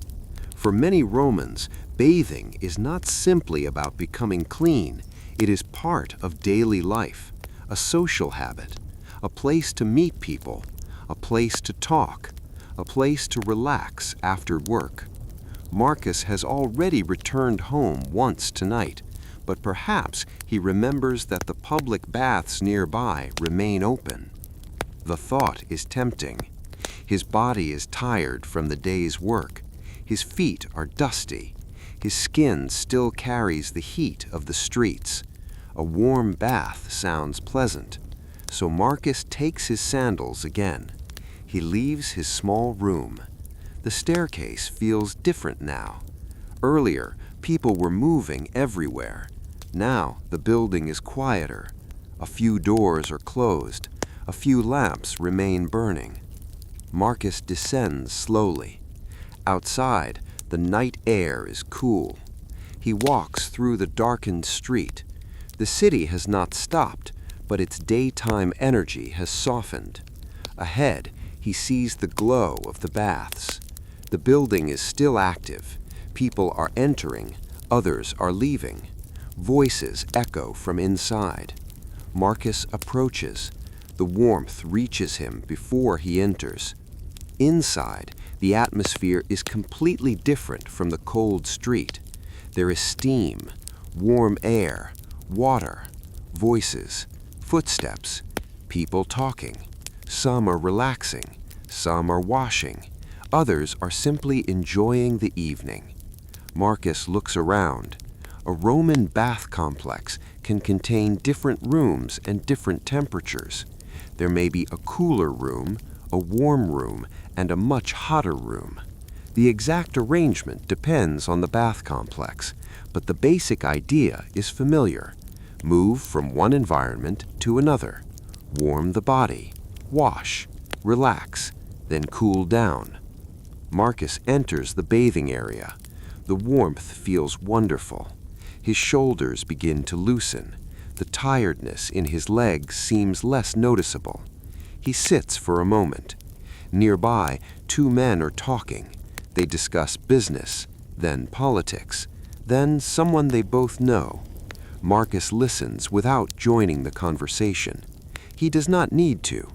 For many Romans, bathing is not simply about becoming clean. It is part of daily life, a social habit, a place to meet people, a place to talk, a place to relax after work. Marcus has already returned home once tonight, but perhaps he remembers that the public baths nearby remain open. The thought is tempting. His body is tired from the day's work. His feet are dusty. His skin still carries the heat of the streets. A warm bath sounds pleasant, so Marcus takes his sandals again. He leaves his small room. The staircase feels different now. Earlier, people were moving everywhere. Now, the building is quieter. A few doors are closed. A few lamps remain burning. Marcus descends slowly. Outside, the night air is cool. He walks through the darkened street. The city has not stopped, but its daytime energy has softened. Ahead, he sees the glow of the baths. The building is still active. People are entering, others are leaving. Voices echo from inside. Marcus approaches. The warmth reaches him before he enters. Inside, the atmosphere is completely different from the cold street. There is steam, warm air, water, voices, footsteps, people talking. Some are relaxing, some are washing, others are simply enjoying the evening. Marcus looks around. A Roman bath complex can contain different rooms and different temperatures. There may be a cooler room, a warm room, and a much hotter room. The exact arrangement depends on the bath complex, but the basic idea is familiar. Move from one environment to another. Warm the body, wash, relax, then cool down. Marcus enters the bathing area. The warmth feels wonderful. His shoulders begin to loosen. The tiredness in his legs seems less noticeable. He sits for a moment. Nearby, two men are talking. They discuss business, then politics, then someone they both know. Marcus listens without joining the conversation. He does not need to.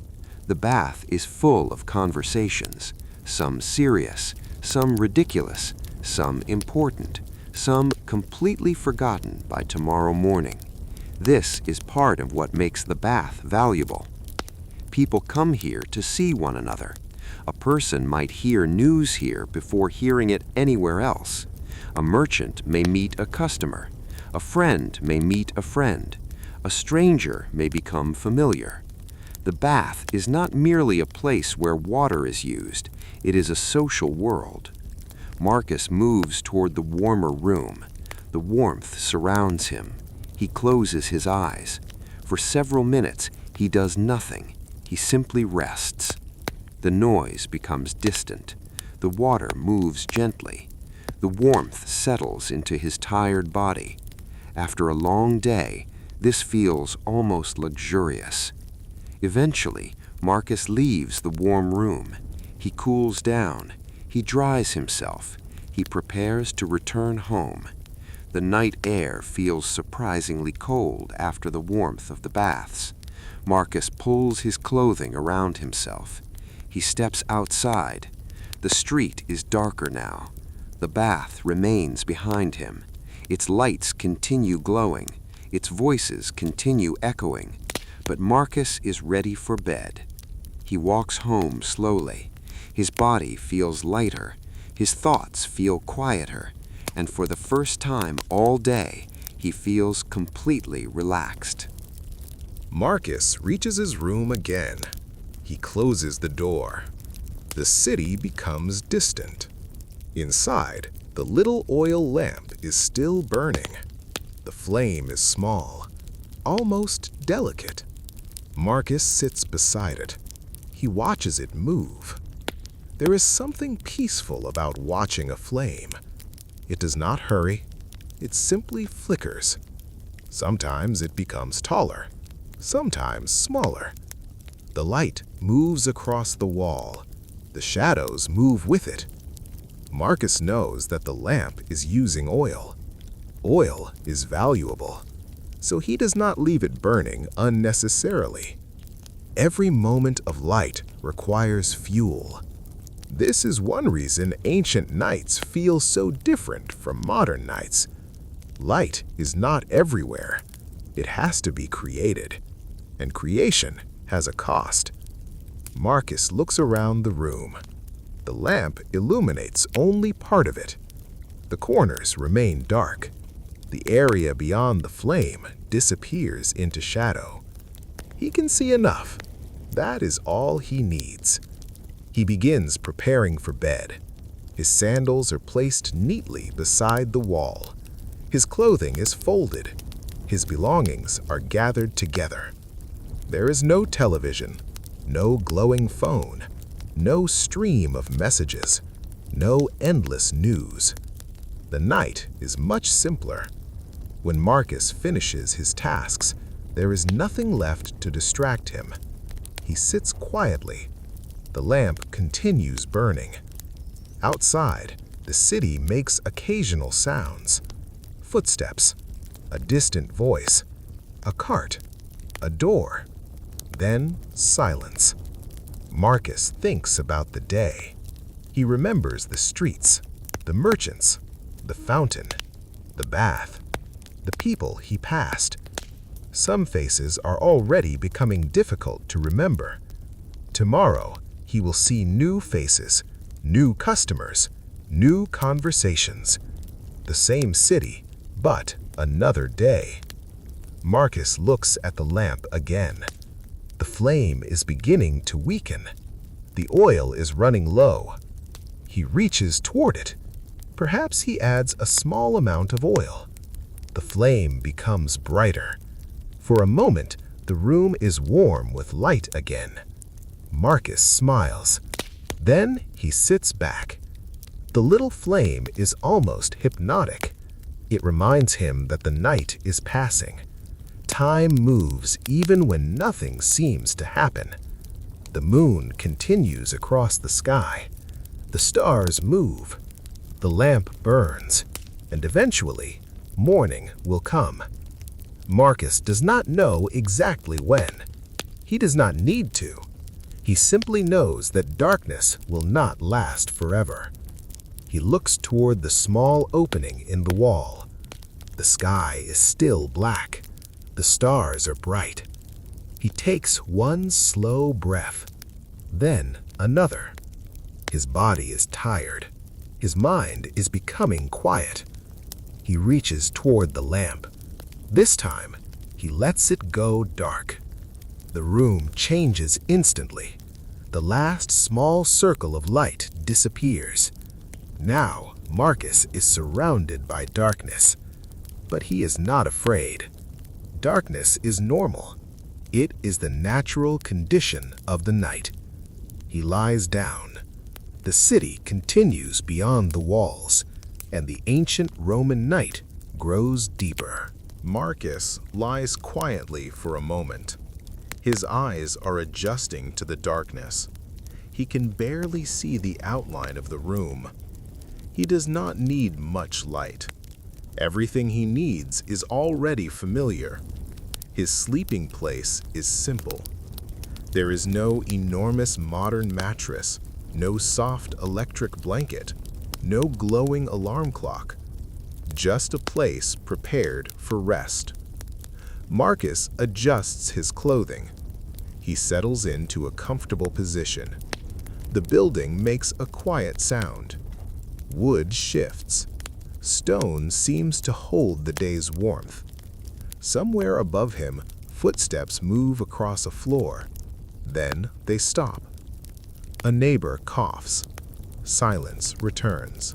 The bath is full of conversations, some serious, some ridiculous, some important, some completely forgotten by tomorrow morning. This is part of what makes the bath valuable. People come here to see one another. A person might hear news here before hearing it anywhere else. A merchant may meet a customer. A friend may meet a friend. A stranger may become familiar. The bath is not merely a place where water is used. It is a social world. Marcus moves toward the warmer room. The warmth surrounds him. He closes his eyes. For several minutes, he does nothing. He simply rests. The noise becomes distant. The water moves gently. The warmth settles into his tired body. After a long day, this feels almost luxurious. Eventually, Marcus leaves the warm room. He cools down. He dries himself. He prepares to return home. The night air feels surprisingly cold after the warmth of the baths. Marcus pulls his clothing around himself. He steps outside. The street is darker now. The bath remains behind him. Its lights continue glowing. Its voices continue echoing. But Marcus is ready for bed. He walks home slowly. His body feels lighter. His thoughts feel quieter. And for the first time all day, he feels completely relaxed. Marcus reaches his room again. He closes the door. The city becomes distant. Inside, the little oil lamp is still burning. The flame is small, almost delicate. Marcus sits beside it. He watches it move. There is something peaceful about watching a flame. It does not hurry. It simply flickers. Sometimes it becomes taller, sometimes smaller. The light moves across the wall. The shadows move with it. Marcus knows that the lamp is using oil. Oil is valuable, so he does not leave it burning unnecessarily. Every moment of light requires fuel. This is one reason ancient nights feel so different from modern nights. Light is not everywhere. It has to be created, and creation has a cost. Marcus looks around the room. The lamp illuminates only part of it. The corners remain dark. The area beyond the flame disappears into shadow. He can see enough. That is all he needs. He begins preparing for bed. His sandals are placed neatly beside the wall. His clothing is folded. His belongings are gathered together. There is no television, no glowing phone, no stream of messages, no endless news. The night is much simpler. When Marcus finishes his tasks, there is nothing left to distract him. He sits quietly. The lamp continues burning. Outside, the city makes occasional sounds. Footsteps, a distant voice, a cart, a door, then silence. Marcus thinks about the day. He remembers the streets, the merchants, the fountain, the bath, the people he passed. Some faces are already becoming difficult to remember. Tomorrow, he will see new faces, new customers, new conversations. The same city, but another day. Marcus looks at the lamp again. The flame is beginning to weaken. The oil is running low. He reaches toward it. Perhaps he adds a small amount of oil. The flame becomes brighter. For a moment, the room is warm with light again. Marcus smiles. Then he sits back. The little flame is almost hypnotic. It reminds him that the night is passing. Time moves even when nothing seems to happen. The moon continues across the sky. The stars move. The lamp burns. And eventually, morning will come. Marcus does not know exactly when. He does not need to. He simply knows that darkness will not last forever. He looks toward the small opening in the wall. The sky is still black. The stars are bright. He takes one slow breath, then another. His body is tired. His mind is becoming quiet. He reaches toward the lamp. This time, he lets it go dark. The room changes instantly. The last small circle of light disappears. Now, Marcus is surrounded by darkness. But he is not afraid. Darkness is normal. It is the natural condition of the night. He lies down. The city continues beyond the walls, and the ancient Roman night grows deeper. Marcus lies quietly for a moment. His eyes are adjusting to the darkness. He can barely see the outline of the room. He does not need much light. Everything he needs is already familiar. His sleeping place is simple. There is no enormous modern mattress, no soft electric blanket, no glowing alarm clock. Just a place prepared for rest. Marcus adjusts his clothing. He settles into a comfortable position. The building makes a quiet sound. Wood shifts. Stone seems to hold the day's warmth. Somewhere above him, footsteps move across a floor. Then they stop. A neighbor coughs. Silence returns.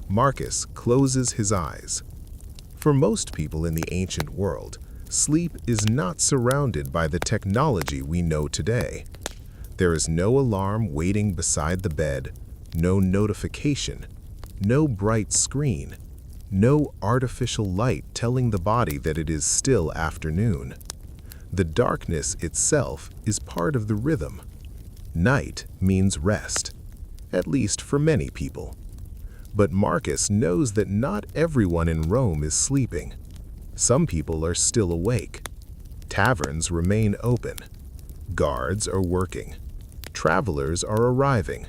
Marcus closes his eyes. For most people in the ancient world, sleep is not surrounded by the technology we know today. There is no alarm waiting beside the bed, no notification, no bright screen, no artificial light telling the body that it is still afternoon. The darkness itself is part of the rhythm. Night means rest, at least for many people. But Marcus knows that not everyone in Rome is sleeping. Some people are still awake. Taverns remain open. Guards are working. Travelers are arriving.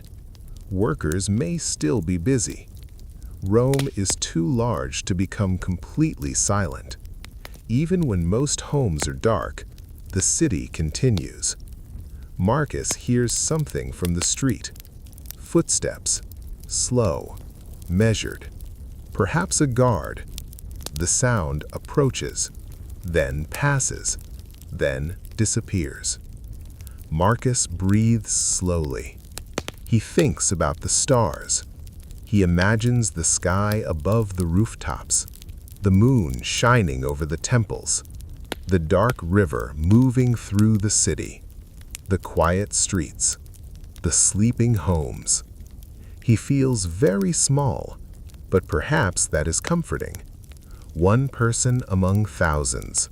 Workers may still be busy. Rome is too large to become completely silent. Even when most homes are dark, the city continues. Marcus hears something from the street. Footsteps, slow, measured. Perhaps a guard. The sound approaches, then passes, then disappears. Marcus breathes slowly. He thinks about the stars. He imagines the sky above the rooftops, the moon shining over the temples, the dark river moving through the city, the quiet streets, the sleeping homes. He feels very small, but perhaps that is comforting. one person among thousands,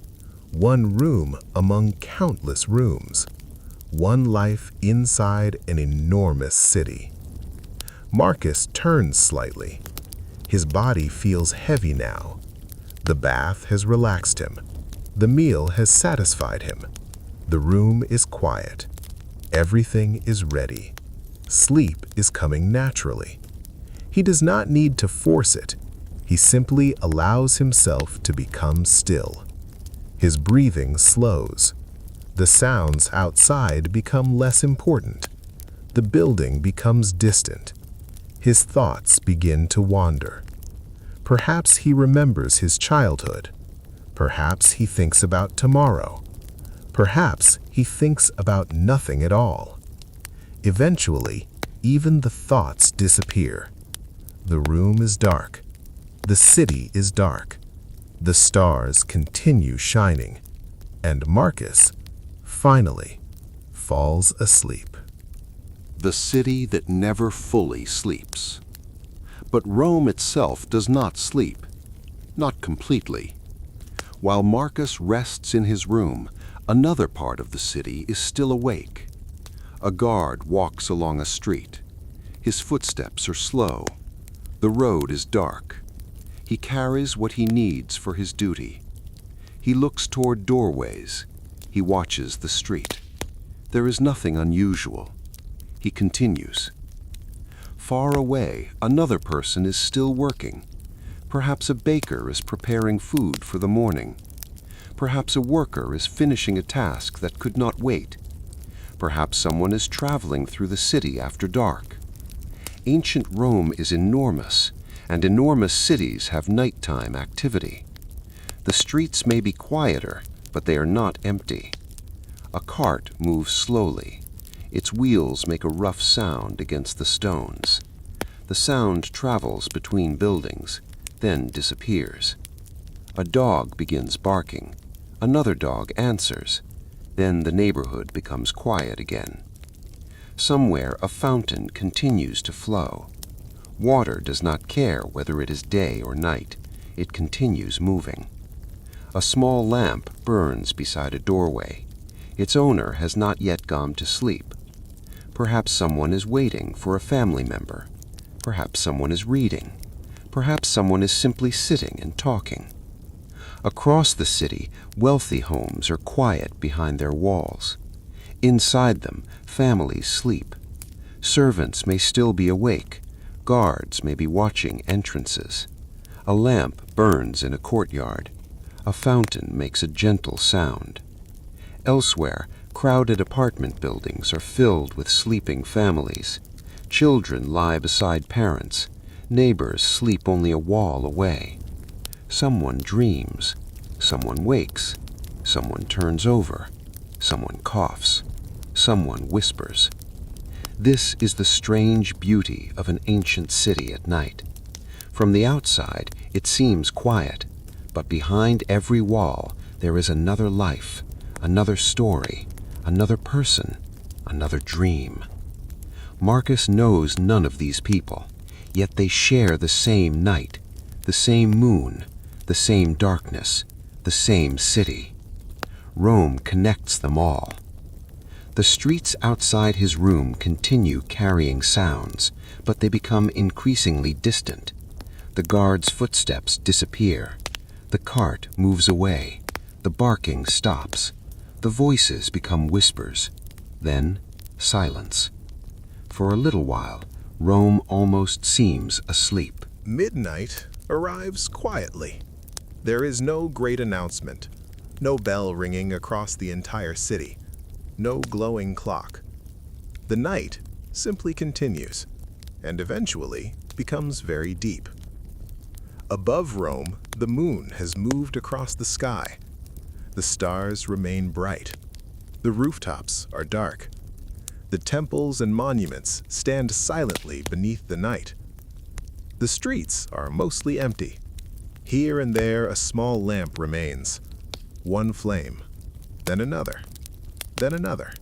one room among countless rooms, one life inside an enormous city. Marcus turns slightly. His body feels heavy now. The bath has relaxed him. The meal has satisfied him. The room is quiet. Everything is ready. Sleep is coming naturally. He does not need to force it. He simply allows himself to become still. His breathing slows. The sounds outside become less important. The building becomes distant. His thoughts begin to wander. Perhaps he remembers his childhood. Perhaps he thinks about tomorrow. Perhaps he thinks about nothing at all. Eventually, even the thoughts disappear. The room is dark. The city is dark. The stars continue shining. And Marcus, finally, falls asleep. The city that never fully sleeps. But Rome itself does not sleep. Not completely. While Marcus rests in his room, another part of the city is still awake. A guard walks along a street. His footsteps are slow. The road is dark. He carries what he needs for his duty. He looks toward doorways. He watches the street. There is nothing unusual. He continues. Far away, another person is still working. Perhaps a baker is preparing food for the morning. Perhaps a worker is finishing a task that could not wait. Perhaps someone is traveling through the city after dark. Ancient Rome is enormous, and enormous cities have nighttime activity. The streets may be quieter, but they are not empty. A cart moves slowly. Its wheels make a rough sound against the stones. The sound travels between buildings, then disappears. A dog begins barking. Another dog answers. Then the neighborhood becomes quiet again. Somewhere a fountain continues to flow. Water does not care whether it is day or night. It continues moving. A small lamp burns beside a doorway. Its owner has not yet gone to sleep. Perhaps someone is waiting for a family member. Perhaps someone is reading. Perhaps someone is simply sitting and talking. Across the city, wealthy homes are quiet behind their walls. Inside them, families sleep. Servants may still be awake. Guards may be watching entrances. A lamp burns in a courtyard. A fountain makes a gentle sound. Elsewhere, crowded apartment buildings are filled with sleeping families. Children lie beside parents. Neighbors sleep only a wall away. Someone dreams. Someone wakes. Someone turns over. Someone coughs. Someone whispers. This is the strange beauty of an ancient city at night. From the outside, it seems quiet, but behind every wall there is another life, another story, another person, another dream. Marcus knows none of these people, yet they share the same night, the same moon, the same darkness, the same city. Rome connects them all. The streets outside his room continue carrying sounds, but they become increasingly distant. The guard's footsteps disappear. The cart moves away. The barking stops. The voices become whispers. Then, silence. For a little while, Rome almost seems asleep. Midnight arrives quietly. There is no great announcement, no bell ringing across the entire city, no glowing clock. The night simply continues, and eventually becomes very deep. Above Rome, the moon has moved across the sky. The stars remain bright. The rooftops are dark. The temples and monuments stand silently beneath the night. The streets are mostly empty. Here and there a small lamp remains. One flame, then another, then another.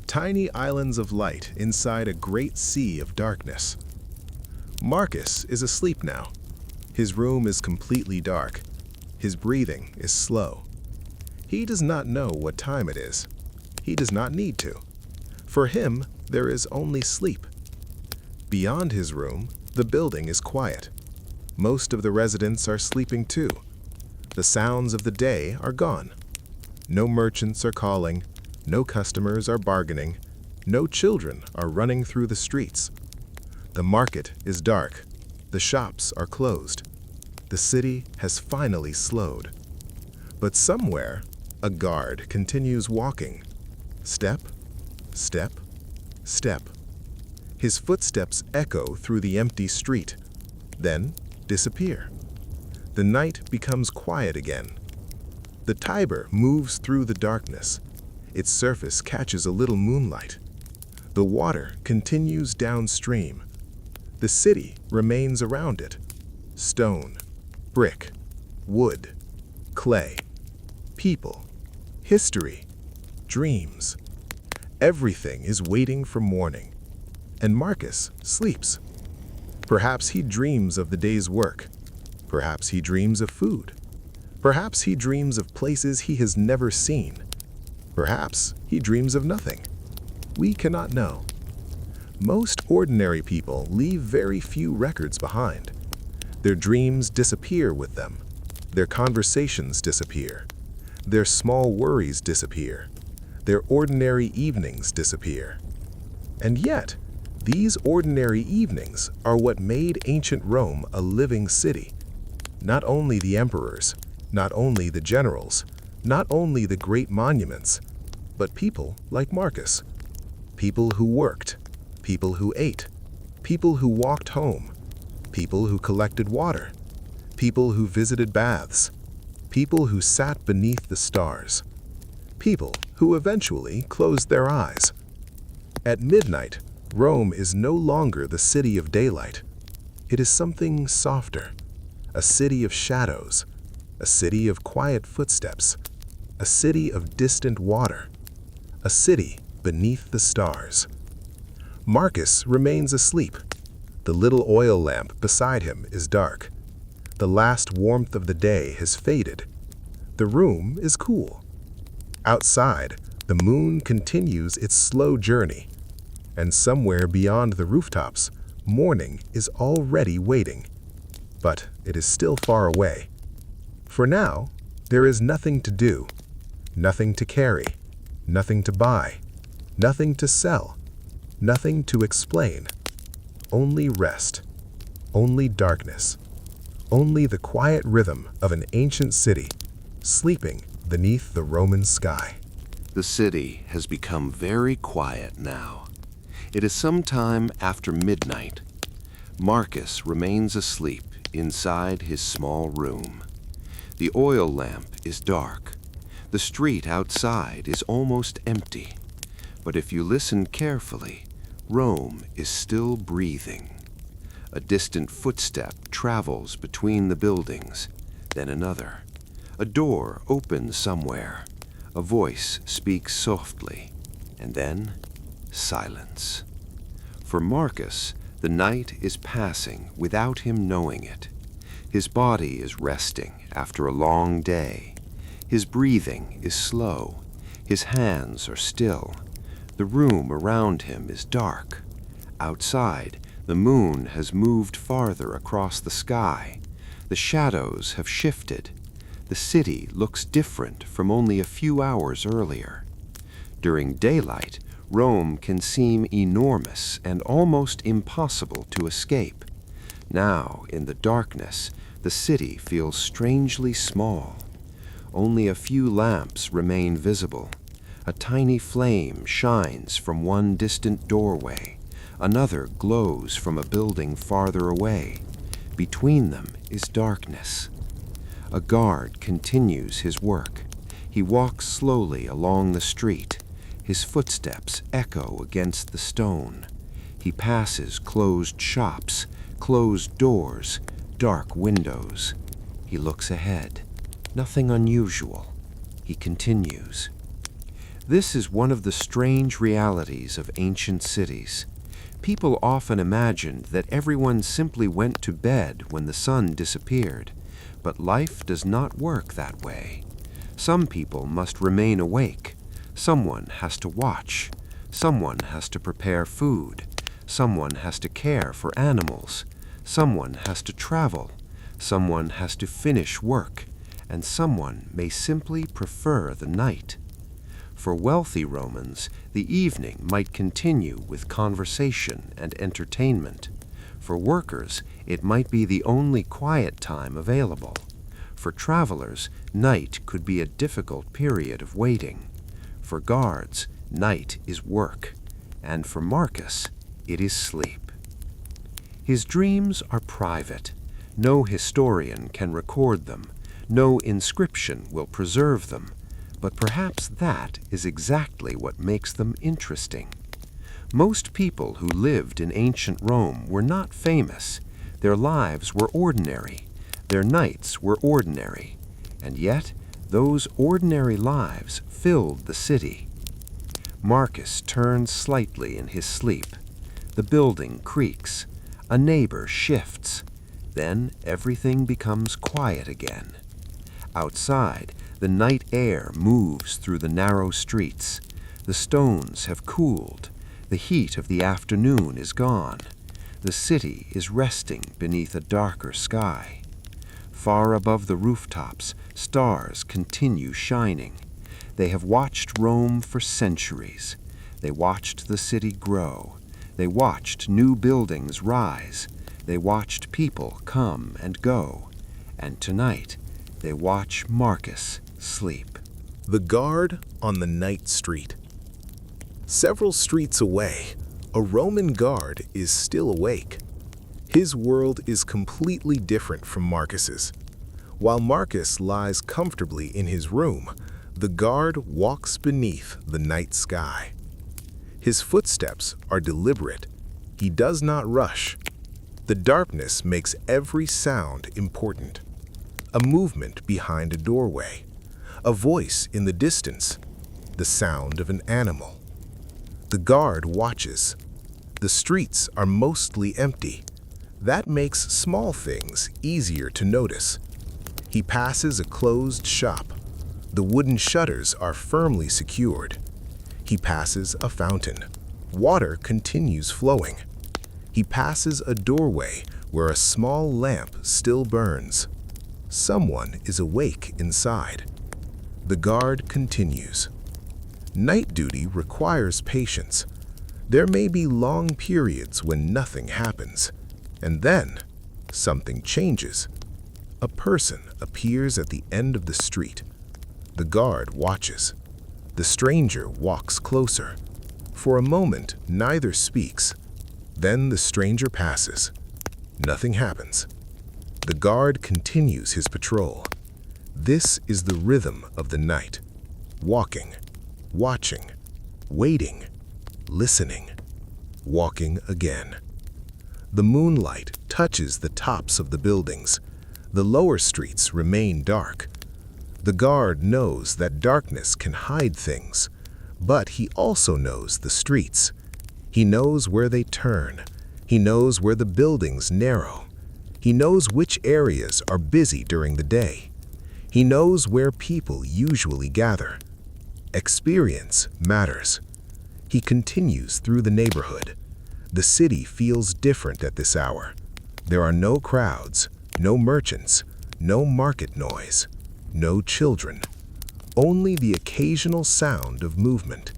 Tiny islands of light inside a great sea of darkness. Marcus is asleep now. His room is completely dark. His breathing is slow. He does not know what time it is. He does not need to. For him, there is only sleep. Beyond his room, the building is quiet. Most of the residents are sleeping too. The sounds of the day are gone. No merchants are calling, no customers are bargaining, no children are running through the streets. The market is dark. The shops are closed. The city has finally slowed. But somewhere, a guard continues walking. Step, step, step. His footsteps echo through the empty street, then disappear. The night becomes quiet again. The Tiber moves through the darkness. Its surface catches a little moonlight. The water continues downstream. The city remains around it. Stone, brick, wood, clay, people, history, dreams. Everything is waiting for morning. And Marcus sleeps. Perhaps he dreams of the day's work. Perhaps he dreams of food. Perhaps he dreams of places he has never seen. Perhaps he dreams of nothing. We cannot know. Most ordinary people leave very few records behind. Their dreams disappear with them. Their conversations disappear. Their small worries disappear. Their ordinary evenings disappear. And yet, these ordinary evenings are what made ancient Rome a living city. Not only the emperors, not only the generals, not only the great monuments, but people like Marcus. People who worked, people who ate, people who walked home, people who collected water, people who visited baths, people who sat beneath the stars, people who eventually closed their eyes. At midnight, Rome is no longer the city of daylight. It is something softer, a city of shadows, a city of quiet footsteps, a city of distant water, a city beneath the stars. Marcus remains asleep. The little oil lamp beside him is dark. The last warmth of the day has faded. The room is cool. Outside, the moon continues its slow journey. And somewhere beyond the rooftops, morning is already waiting. But it is still far away. For now, there is nothing to do, nothing to carry, nothing to buy, nothing to sell, nothing to explain. Only rest, only darkness, only the quiet rhythm of an ancient city sleeping beneath the Roman sky. The city has become very quiet now. It is some time after midnight. Marcus remains asleep inside his small room. The oil lamp is dark. The street outside is almost empty. But if you listen carefully, Rome is still breathing. A distant footstep travels between the buildings, then another. A door opens somewhere. A voice speaks softly, and then silence. For Marcus, the night is passing without him knowing it. His body is resting after a long day. His breathing is slow. His hands are still. The room around him is dark. Outside, the moon has moved farther across the sky. The shadows have shifted. The city looks different from only a few hours earlier. During daylight, Rome can seem enormous and almost impossible to escape. Now, in the darkness, the city feels strangely small. Only a few lamps remain visible. A tiny flame shines from one distant doorway. Another glows from a building farther away. Between them is darkness. A guard continues his work. He walks slowly along the street. His footsteps echo against the stone. He passes closed shops, closed doors, dark windows. He looks ahead. Nothing unusual. He continues. This is one of the strange realities of ancient cities. People often imagined that everyone simply went to bed when the sun disappeared. But life does not work that way. Some people must remain awake. Someone has to watch. Someone has to prepare food. Someone has to care for animals. Someone has to travel. Someone has to finish work. And someone may simply prefer the night. For wealthy Romans, the evening might continue with conversation and entertainment. For workers, it might be the only quiet time available. For travelers, night could be a difficult period of waiting. For guards, night is work. And for Marcus, it is sleep. His dreams are private. No historian can record them. No inscription will preserve them. But perhaps that is exactly what makes them interesting. Most people who lived in ancient Rome were not famous. Their lives were ordinary. Their nights were ordinary. And yet, those ordinary lives filled the city. Marcus turns slightly in his sleep. The building creaks. A neighbor shifts. Then everything becomes quiet again. Outside, the night air moves through the narrow streets. The stones have cooled. The heat of the afternoon is gone. The city is resting beneath a darker sky. Far above the rooftops, stars continue shining. They have watched Rome for centuries. They watched the city grow. They watched new buildings rise. They watched people come and go. And tonight, they watch Marcus sleep. The guard on the night street. Several streets away, a Roman guard is still awake. His world is completely different from Marcus's. While Marcus lies comfortably in his room, the guard walks beneath the night sky. His footsteps are deliberate. He does not rush. The darkness makes every sound important. A movement behind a doorway, a voice in the distance, the sound of an animal. The guard watches. The streets are mostly empty. That makes small things easier to notice. He passes a closed shop. The wooden shutters are firmly secured. He passes a fountain. Water continues flowing. He passes a doorway where a small lamp still burns. Someone is awake inside. The guard continues. Night duty requires patience. There may be long periods when nothing happens, and then something changes. A person appears at the end of the street. The guard watches. The stranger walks closer. For a moment, neither speaks. Then the stranger passes. Nothing happens. The guard continues his patrol. This is the rhythm of the night. Walking, watching, waiting, listening, walking again. The moonlight touches the tops of the buildings. The lower streets remain dark. The guard knows that darkness can hide things, but he also knows the streets. He knows where they turn. He knows where the buildings narrow. He knows which areas are busy during the day. He knows where people usually gather. Experience matters. He continues through the neighborhood. The city feels different at this hour. There are no crowds, no merchants, no market noise, no children. Only the occasional sound of movement.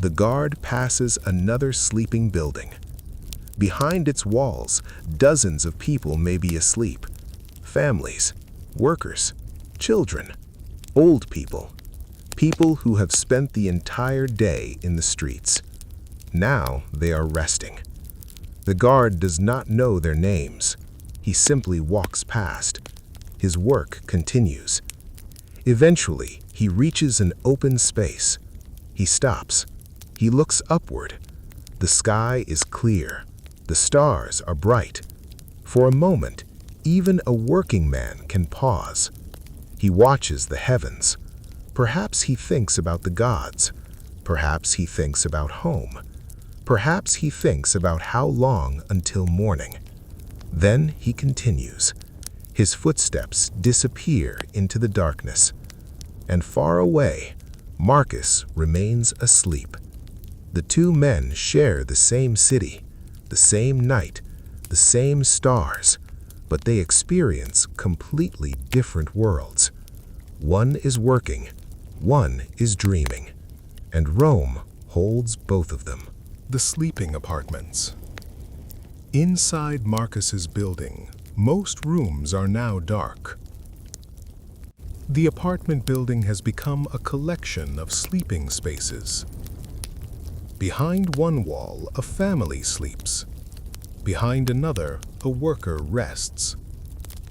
The guard passes another sleeping building. Behind its walls, dozens of people may be asleep. Families, workers, children, old people, people who have spent the entire day in the streets. Now they are resting. The guard does not know their names. He simply walks past. His work continues. Eventually, he reaches an open space. He stops. He looks upward. The sky is clear. The stars are bright. For a moment, even a working man can pause. He watches the heavens. Perhaps he thinks about the gods. Perhaps he thinks about home. Perhaps he thinks about how long until morning. Then he continues. His footsteps disappear into the darkness, and far away, Marcus remains asleep. The two men share the same city, the same night, the same stars, but they experience completely different worlds. One is working, one is dreaming, and Rome holds both of them. The sleeping apartments. Inside Marcus's building, most rooms are now dark. The apartment building has become a collection of sleeping spaces. Behind one wall, a family sleeps. Behind another, a worker rests.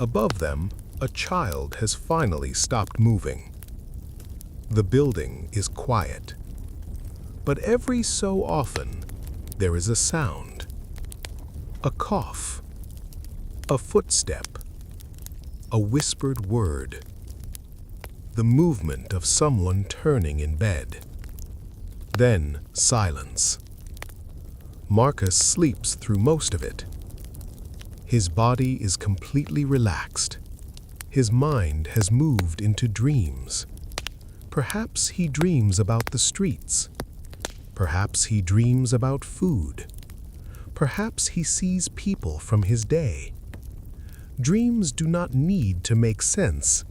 Above them, a child has finally stopped moving. The building is quiet. But every so often, there is a sound. A cough. A footstep. A whispered word. The movement of someone turning in bed. Then silence. Marcus sleeps through most of it. His body is completely relaxed. His mind has moved into dreams. Perhaps he dreams about the streets. Perhaps he dreams about food. Perhaps he sees people from his day. Dreams do not need to make sense.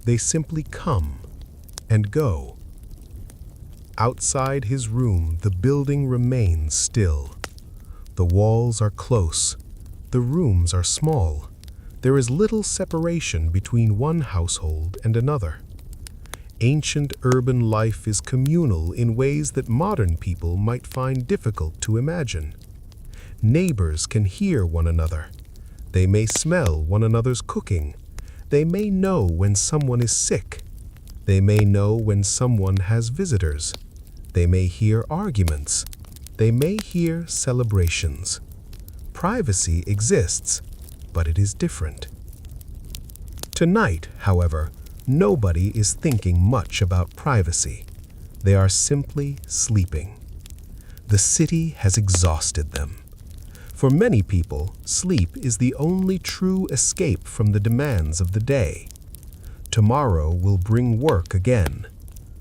They simply come and go. Outside his room, the building remains still. The walls are close. The rooms are small. There is little separation between one household and another. Ancient urban life is communal in ways that modern people might find difficult to imagine. Neighbors can hear one another. They may smell one another's cooking. They may know when someone is sick. They may know when someone has visitors. They may hear arguments. They may hear celebrations. Privacy exists, but it is different. Tonight, however, nobody is thinking much about privacy. They are simply sleeping. The city has exhausted them. For many people, sleep is the only true escape from the demands of the day. Tomorrow will bring work again.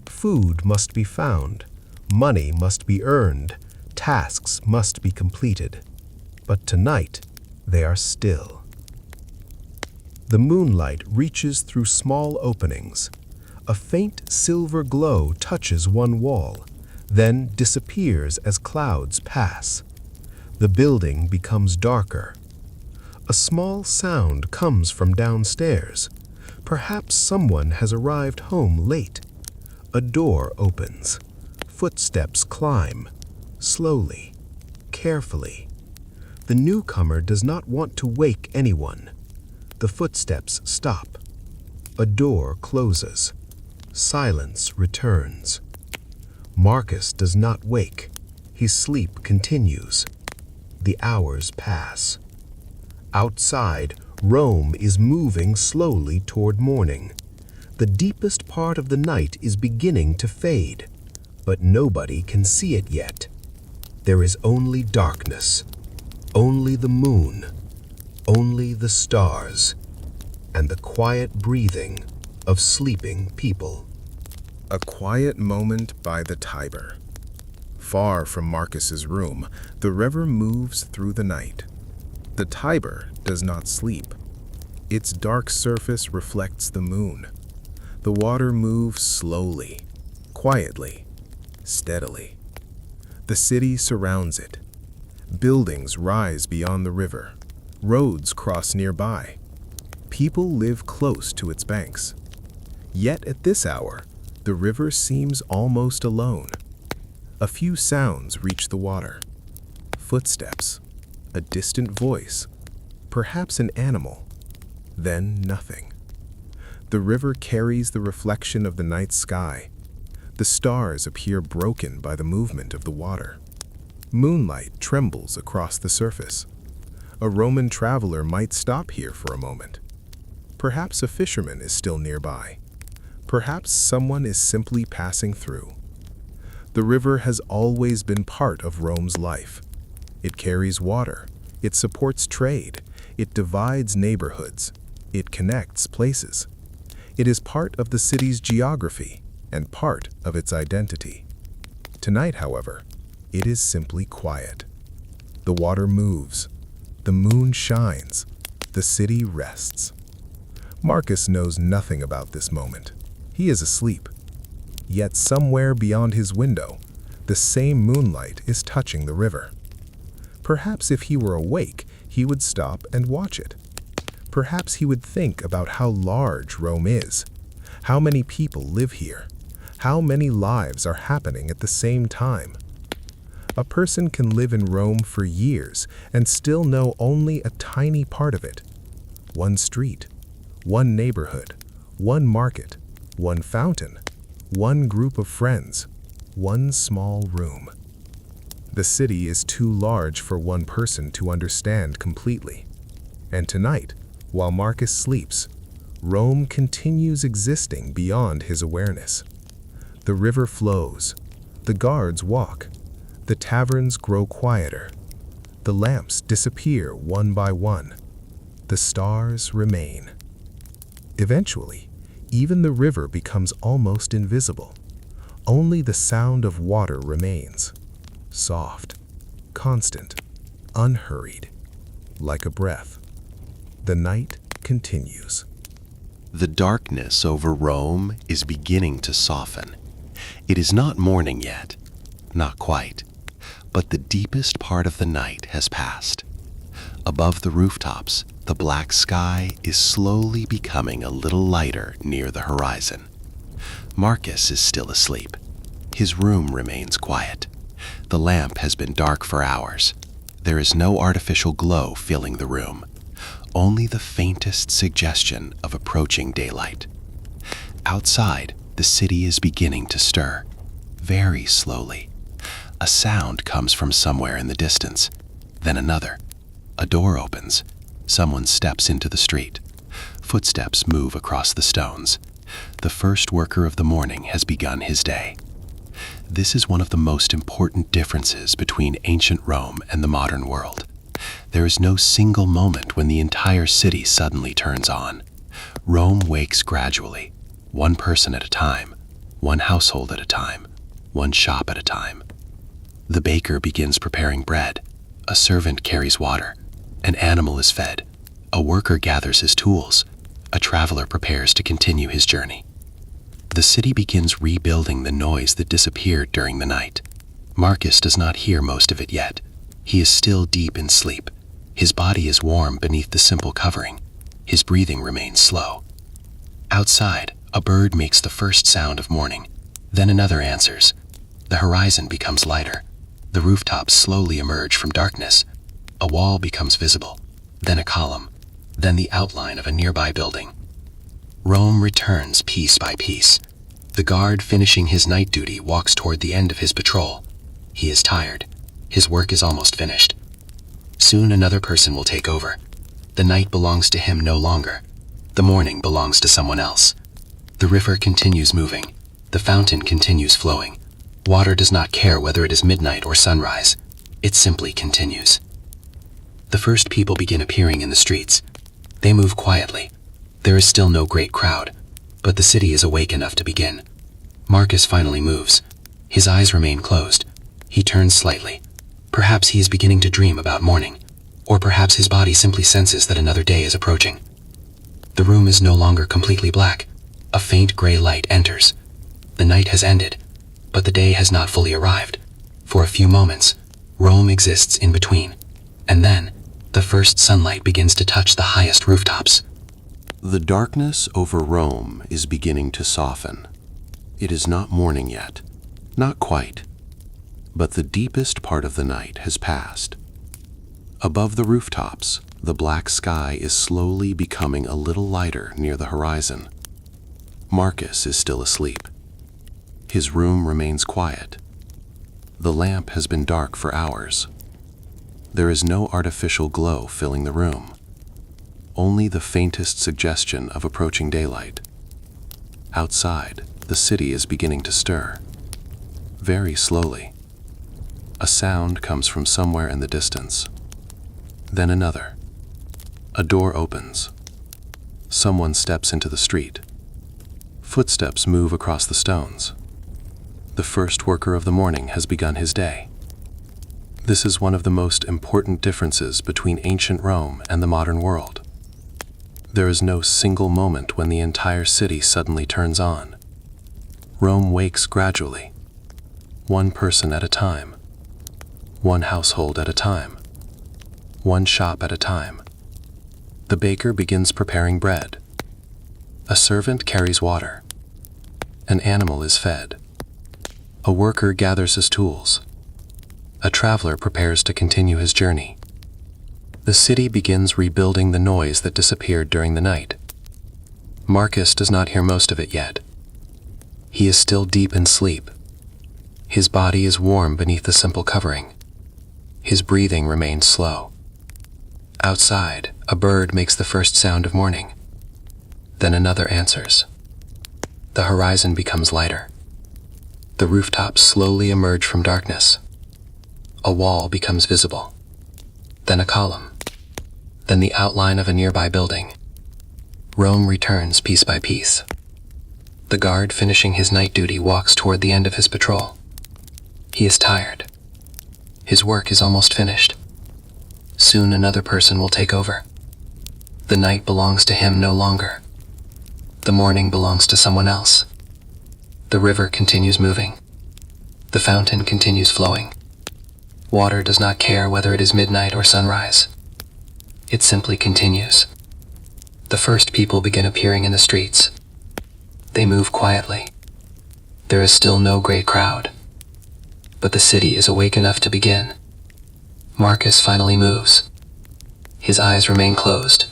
Food must be found. Money must be earned. Tasks must be completed. But tonight, they are still. The moonlight reaches through small openings. A faint silver glow touches one wall, then disappears as clouds pass. The building becomes darker. A small sound comes from downstairs. Perhaps someone has arrived home late. A door opens. Footsteps climb, slowly, carefully. The newcomer does not want to wake anyone. The footsteps stop. A door closes. Silence returns. Marcus does not wake. His sleep continues. The hours pass. Outside, Rome is moving slowly toward morning. The deepest part of the night is beginning to fade, but nobody can see it yet. There is only darkness, only the moon, only the stars, and the quiet breathing of sleeping people. A quiet moment by the Tiber. Far from Marcus's room, the river moves through the night. The Tiber does not sleep. Its dark surface reflects the moon. The water moves slowly, quietly, steadily. The city surrounds it. Buildings rise beyond the river. Roads cross nearby. People live close to its banks. Yet at this hour, the river seems almost alone. A few sounds reach the water. Footsteps, a distant voice, perhaps an animal, then nothing. The river carries the reflection of the night sky. The stars appear broken by the movement of the water. Moonlight trembles across the surface. A Roman traveler might stop here for a moment. Perhaps a fisherman is still nearby. Perhaps someone is simply passing through. The river has always been part of Rome's life. It carries water. It supports trade. It divides neighborhoods. It connects places. It is part of the city's geography and part of its identity. Tonight, however, it is simply quiet. The water moves. The moon shines. The city rests. Marcus knows nothing about this moment. He is asleep. Yet somewhere beyond his window, the same moonlight is touching the river. Perhaps if he were awake, he would stop and watch it. Perhaps he would think about how large Rome is, how many people live here, how many lives are happening at the same time. A person can live in Rome for years and still know only a tiny part of it. One street, one neighborhood, one market, one fountain, one group of friends, one small room. The city is too large for one person to understand completely. And tonight, while Marcus sleeps, Rome continues existing beyond his awareness. The river flows, the guards walk, the taverns grow quieter, the lamps disappear one by one, the stars remain. Eventually, even the river becomes almost invisible. Only the sound of water remains, soft, constant, unhurried, like a breath. The night continues. The darkness over Rome is beginning to soften. It is not morning yet, not quite, but the deepest part of the night has passed. Above the rooftops, the black sky is slowly becoming a little lighter near the horizon. Marcus is still asleep. His room remains quiet. The lamp has been dark for hours. There is no artificial glow filling the room, only the faintest suggestion of approaching daylight. Outside, the city is beginning to stir, very slowly. A sound comes from somewhere in the distance, then another. A door opens. Someone steps into the street. Footsteps move across the stones. The first worker of the morning has begun his day. This is one of the most important differences between ancient Rome and the modern world. There is no single moment when the entire city suddenly turns on. Rome wakes gradually, one person at a time, one household at a time, one shop at a time. The baker begins preparing bread. A servant carries water. An animal is fed. A worker gathers his tools. A traveler prepares to continue his journey. The city begins rebuilding the noise that disappeared during the night. Marcus does not hear most of it yet. He is still deep in sleep. His body is warm beneath the simple covering. His breathing remains slow. Outside, a bird makes the first sound of morning. Then another answers. The horizon becomes lighter. The rooftops slowly emerge from darkness. A wall becomes visible, then a column, then the outline of a nearby building. Rome returns piece by piece. The guard finishing his night duty walks toward the end of his patrol. He is tired. His work is almost finished. Soon another person will take over. The night belongs to him no longer. The morning belongs to someone else. The river continues moving. The fountain continues flowing. Water does not care whether it is midnight or sunrise. It simply continues. The first people begin appearing in the streets. They move quietly. There is still no great crowd, but the city is awake enough to begin. Marcus finally moves. His eyes remain closed. He turns slightly. Perhaps he is beginning to dream about morning, or perhaps his body simply senses that another day is approaching. The room is no longer completely black. A faint gray light enters. The night has ended, but the day has not fully arrived. For a few moments, Rome exists in between, and then the first sunlight begins to touch the highest rooftops. The darkness over Rome is beginning to soften. It is not morning yet, not quite, but the deepest part of the night has passed. Above the rooftops, the black sky is slowly becoming a little lighter near the horizon. Marcus is still asleep. His room remains quiet. The lamp has been dark for hours. There is no artificial glow filling the room, only the faintest suggestion of approaching daylight. Outside, the city is beginning to stir, very slowly. A sound comes from somewhere in the distance. Then another. A door opens. Someone steps into the street. Footsteps move across the stones. The first worker of the morning has begun his day. This is one of the most important differences between ancient Rome and the modern world. There is no single moment when the entire city suddenly turns on. Rome wakes gradually, one person at a time, one household at a time, one shop at a time. The baker begins preparing bread. A servant carries water. An animal is fed. A worker gathers his tools. A traveler prepares to continue his journey. The city begins rebuilding the noise that disappeared during the night. Marcus does not hear most of it yet. He is still deep in sleep. His body is warm beneath the simple covering. His breathing remains slow. Outside, a bird makes the first sound of morning. Then another answers. The horizon becomes lighter. The rooftops slowly emerge from darkness. A wall becomes visible. Then a column. Then the outline of a nearby building. Rome returns piece by piece. The guard finishing his night duty walks toward the end of his patrol. He is tired. His work is almost finished. Soon another person will take over. The night belongs to him no longer. The morning belongs to someone else. The river continues moving. The fountain continues flowing. Water does not care whether it is midnight or sunrise. It simply continues. The first people begin appearing in the streets. They move quietly. There is still no great crowd. But the city is awake enough to begin. Marcus finally moves. His eyes remain closed.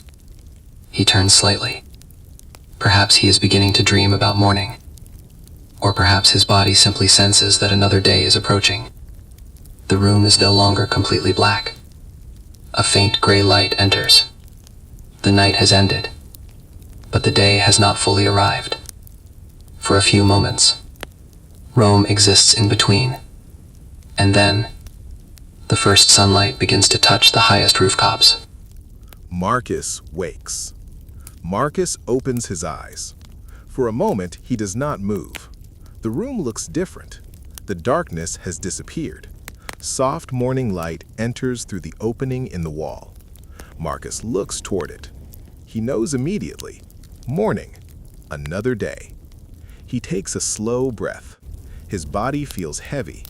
He turns slightly. Perhaps he is beginning to dream about morning. Or perhaps his body simply senses that another day is approaching. The room is no longer completely black. A faint gray light enters. The night has ended. But the day has not fully arrived. For a few moments, Rome exists in between. And then, the first sunlight begins to touch the highest rooftops. Marcus wakes. Marcus opens his eyes. For a moment, he does not move. The room looks different. The darkness has disappeared. Soft morning light enters through the opening in the wall. Marcus looks toward it. He knows immediately. Morning. Another day. He takes a slow breath. His body feels heavy.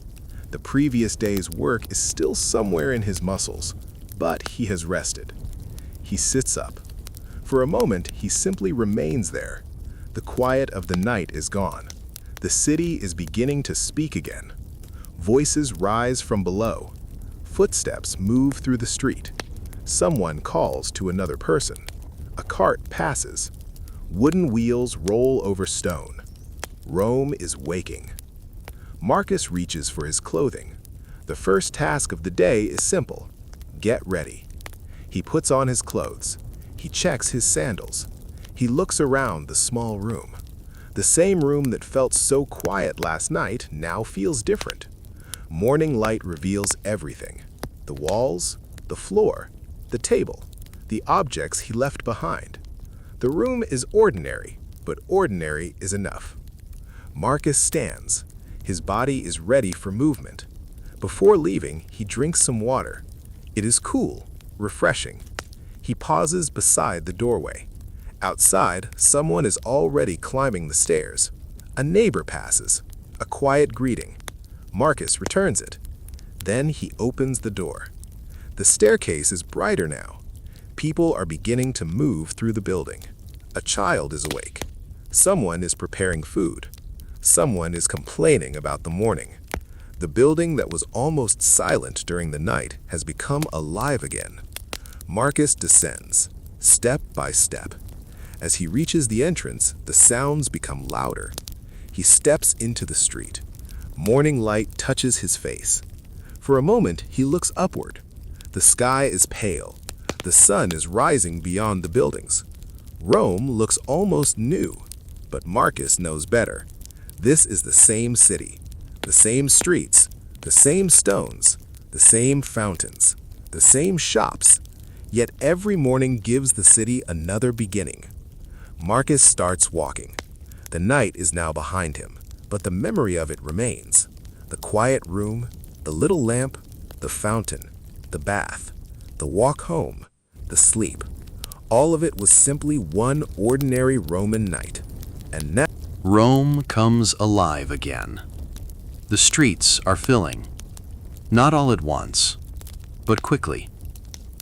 The previous day's work is still somewhere in his muscles, but he has rested. He sits up. For a moment, he simply remains there. The quiet of the night is gone. The city is beginning to speak again. Voices rise from below. Footsteps move through the street. Someone calls to another person. A cart passes. Wooden wheels roll over stone. Rome is waking. Marcus reaches for his clothing. The first task of the day is simple. Get ready. He puts on his clothes. He checks his sandals. He looks around the small room. The same room that felt so quiet last night now feels different. Morning light reveals everything. The walls, the floor, the table, the objects he left behind. The room is ordinary, but ordinary is enough. Marcus stands. His body is ready for movement. Before leaving, he drinks some water. It is cool, refreshing. He pauses beside the doorway. Outside, someone is already climbing the stairs. A neighbor passes. A quiet greeting. Marcus returns it. Then he opens the door. The staircase is brighter now. People are beginning to move through the building. A child is awake. Someone is preparing food. Someone is complaining about the morning. The building that was almost silent during the night has become alive again. Marcus descends, step by step. As he reaches the entrance, the sounds become louder. He steps into the street. Morning light touches his face. For a moment, he looks upward. The sky is pale. The sun is rising beyond the buildings. Rome looks almost new, but Marcus knows better. This is the same city, the same streets, the same stones, the same fountains, the same shops. Yet every morning gives the city another beginning. Marcus starts walking. The night is now behind him, but the memory of it remains. The quiet room, the little lamp, the fountain, the bath, the walk home, the sleep. All of it was simply one ordinary Roman night. And now Rome comes alive again. The streets are filling. Not all at once, but quickly.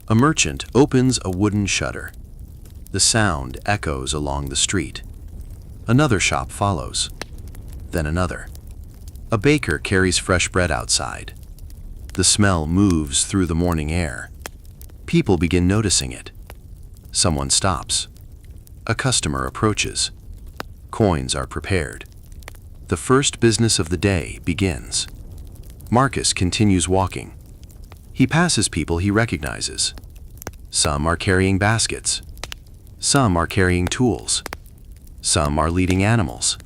A merchant opens a wooden shutter. The sound echoes along the street. Another shop follows. Then another. A baker carries fresh bread outside. The smell moves through the morning air. People begin noticing it. Someone stops. A customer approaches. Coins are prepared. The first business of the day begins. Marcus continues walking. He passes people he recognizes. Some are carrying baskets. Some are carrying tools. Some are leading animals.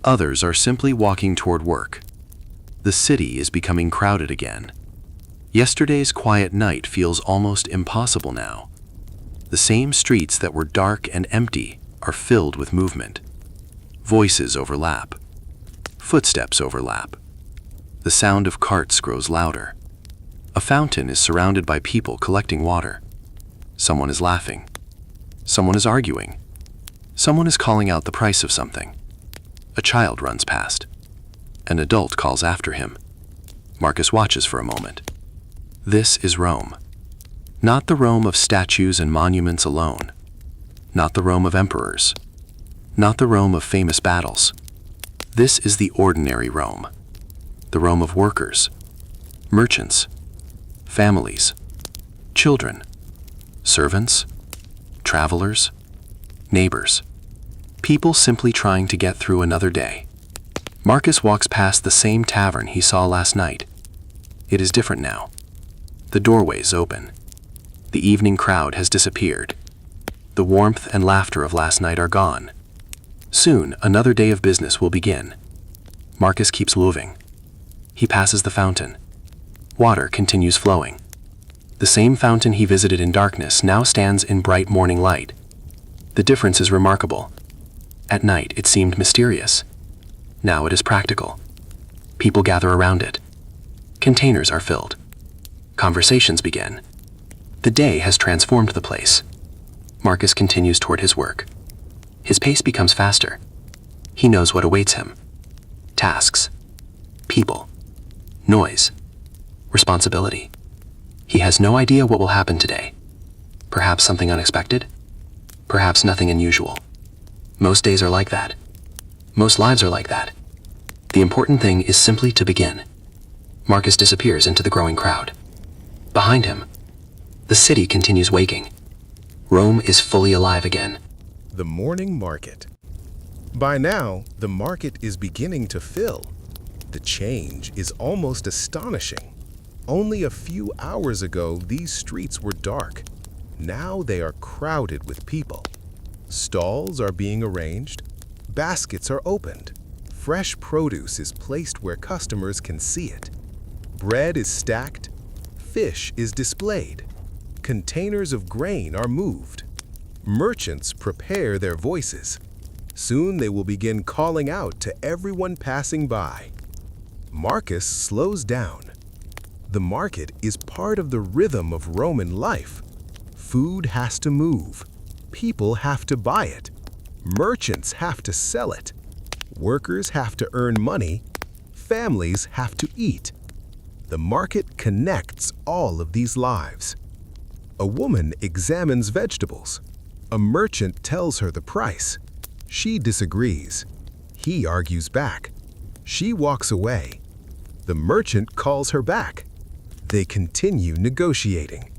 Others are simply walking toward work. The city is becoming crowded again. Yesterday's quiet night feels almost impossible now. The same streets that were dark and empty are filled with movement. Voices overlap. Footsteps overlap. The sound of carts grows louder. A fountain is surrounded by people collecting water. Someone is laughing. Someone is arguing. Someone is calling out the price of something. A child runs past. An adult calls after him. Marcus watches for a moment. This is Rome. Not the Rome of statues and monuments alone. Not the Rome of emperors. Not the Rome of famous battles. This is the ordinary Rome. The Rome of workers, merchants, families, children, servants, travelers, neighbors. People simply trying to get through another day. Marcus walks past the same tavern he saw last night. It is different now. The doorways open. The evening crowd has disappeared. The warmth and laughter of last night are gone. Soon, another day of business will begin. Marcus keeps moving. He passes the fountain. Water continues flowing. The same fountain he visited in darkness now stands in bright morning light. The difference is remarkable. At night, it seemed mysterious. Now it is practical. People gather around it. Containers are filled. Conversations begin. The day has transformed the place. Marcus continues toward his work. His pace becomes faster. He knows what awaits him. Tasks. People. Noise. Responsibility. He has no idea what will happen today. Perhaps something unexpected. Perhaps nothing unusual. Most days are like that. Most lives are like that. The important thing is simply to begin. Marcus disappears into the growing crowd. Behind him, the city continues waking. Rome is fully alive again. the morning market. By now, the market is beginning to fill. The change is almost astonishing. Only a few hours ago, these streets were dark. Now they are crowded with people. Stalls are being arranged. Baskets are opened. Fresh produce is placed where customers can see it. Bread is stacked. Fish is displayed. Containers of grain are moved. Merchants prepare their voices. Soon they will begin calling out to everyone passing by. Marcus slows down. The market is part of the rhythm of Roman life. Food has to move. People have to buy it. Merchants have to sell it. Workers have to earn money. Families have to eat. The market connects all of these lives. A woman examines vegetables. A merchant tells her the price. She disagrees. He argues back. She walks away. The merchant calls her back. They continue negotiating.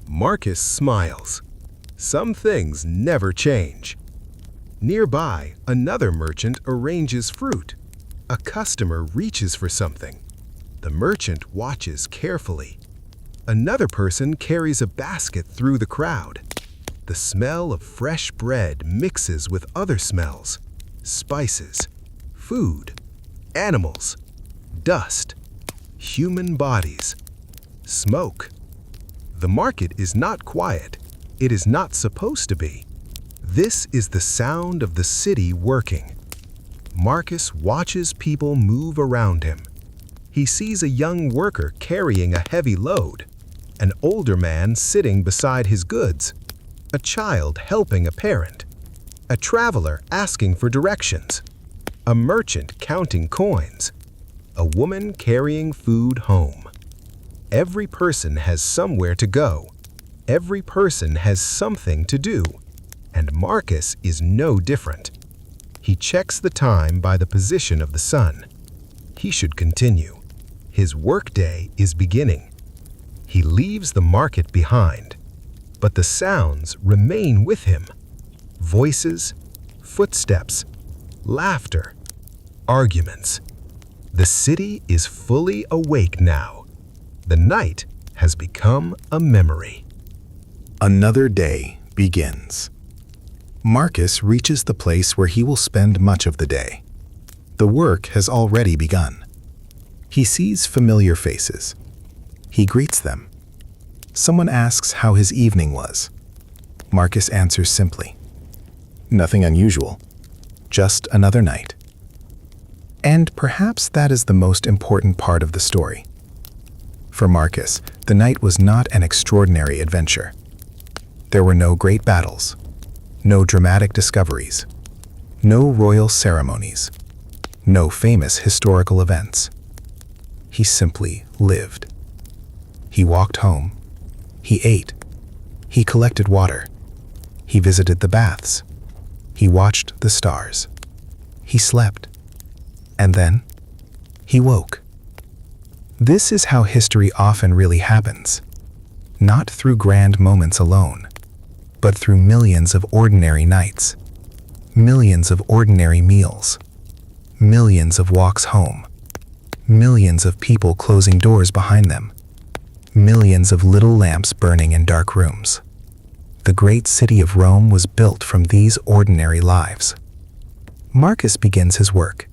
Marcus smiles. Some things never change. Nearby, another merchant arranges fruit. A customer reaches for something. The merchant watches carefully. Another person carries a basket through the crowd. The smell of fresh bread mixes with other smells, spices, food, animals, dust, human bodies, smoke. The market is not quiet. It is not supposed to be. This is the sound of the city working. Marcus watches people move around him. He sees a young worker carrying a heavy load, an older man sitting beside his goods, a child helping a parent, a traveler asking for directions, a merchant counting coins, a woman carrying food home. Every person has somewhere to go. Every person has something to do. And Marcus is no different. He checks the time by the position of the sun. He should continue. His workday is beginning. He leaves the market behind, but the sounds remain with him. Voices, footsteps, laughter, arguments. The city is fully awake now. The night has become a memory. Another day begins. Marcus reaches the place where he will spend much of the day. The work has already begun. He sees familiar faces. He greets them. Someone asks how his evening was. Marcus answers simply, "Nothing unusual, just another night." And perhaps that is the most important part of the story. For Marcus, the night was not an extraordinary adventure. There were no great battles, no dramatic discoveries, no royal ceremonies, no famous historical events. He simply lived. He walked home. He ate. He collected water. He visited the baths. He watched the stars. He slept. And then he woke. This is how history often really happens, not through grand moments alone, but through millions of ordinary nights, millions of ordinary meals, millions of walks home, millions of people closing doors behind them, millions of little lamps burning in dark rooms. The great city of Rome was built from these ordinary lives. Marcus begins his work.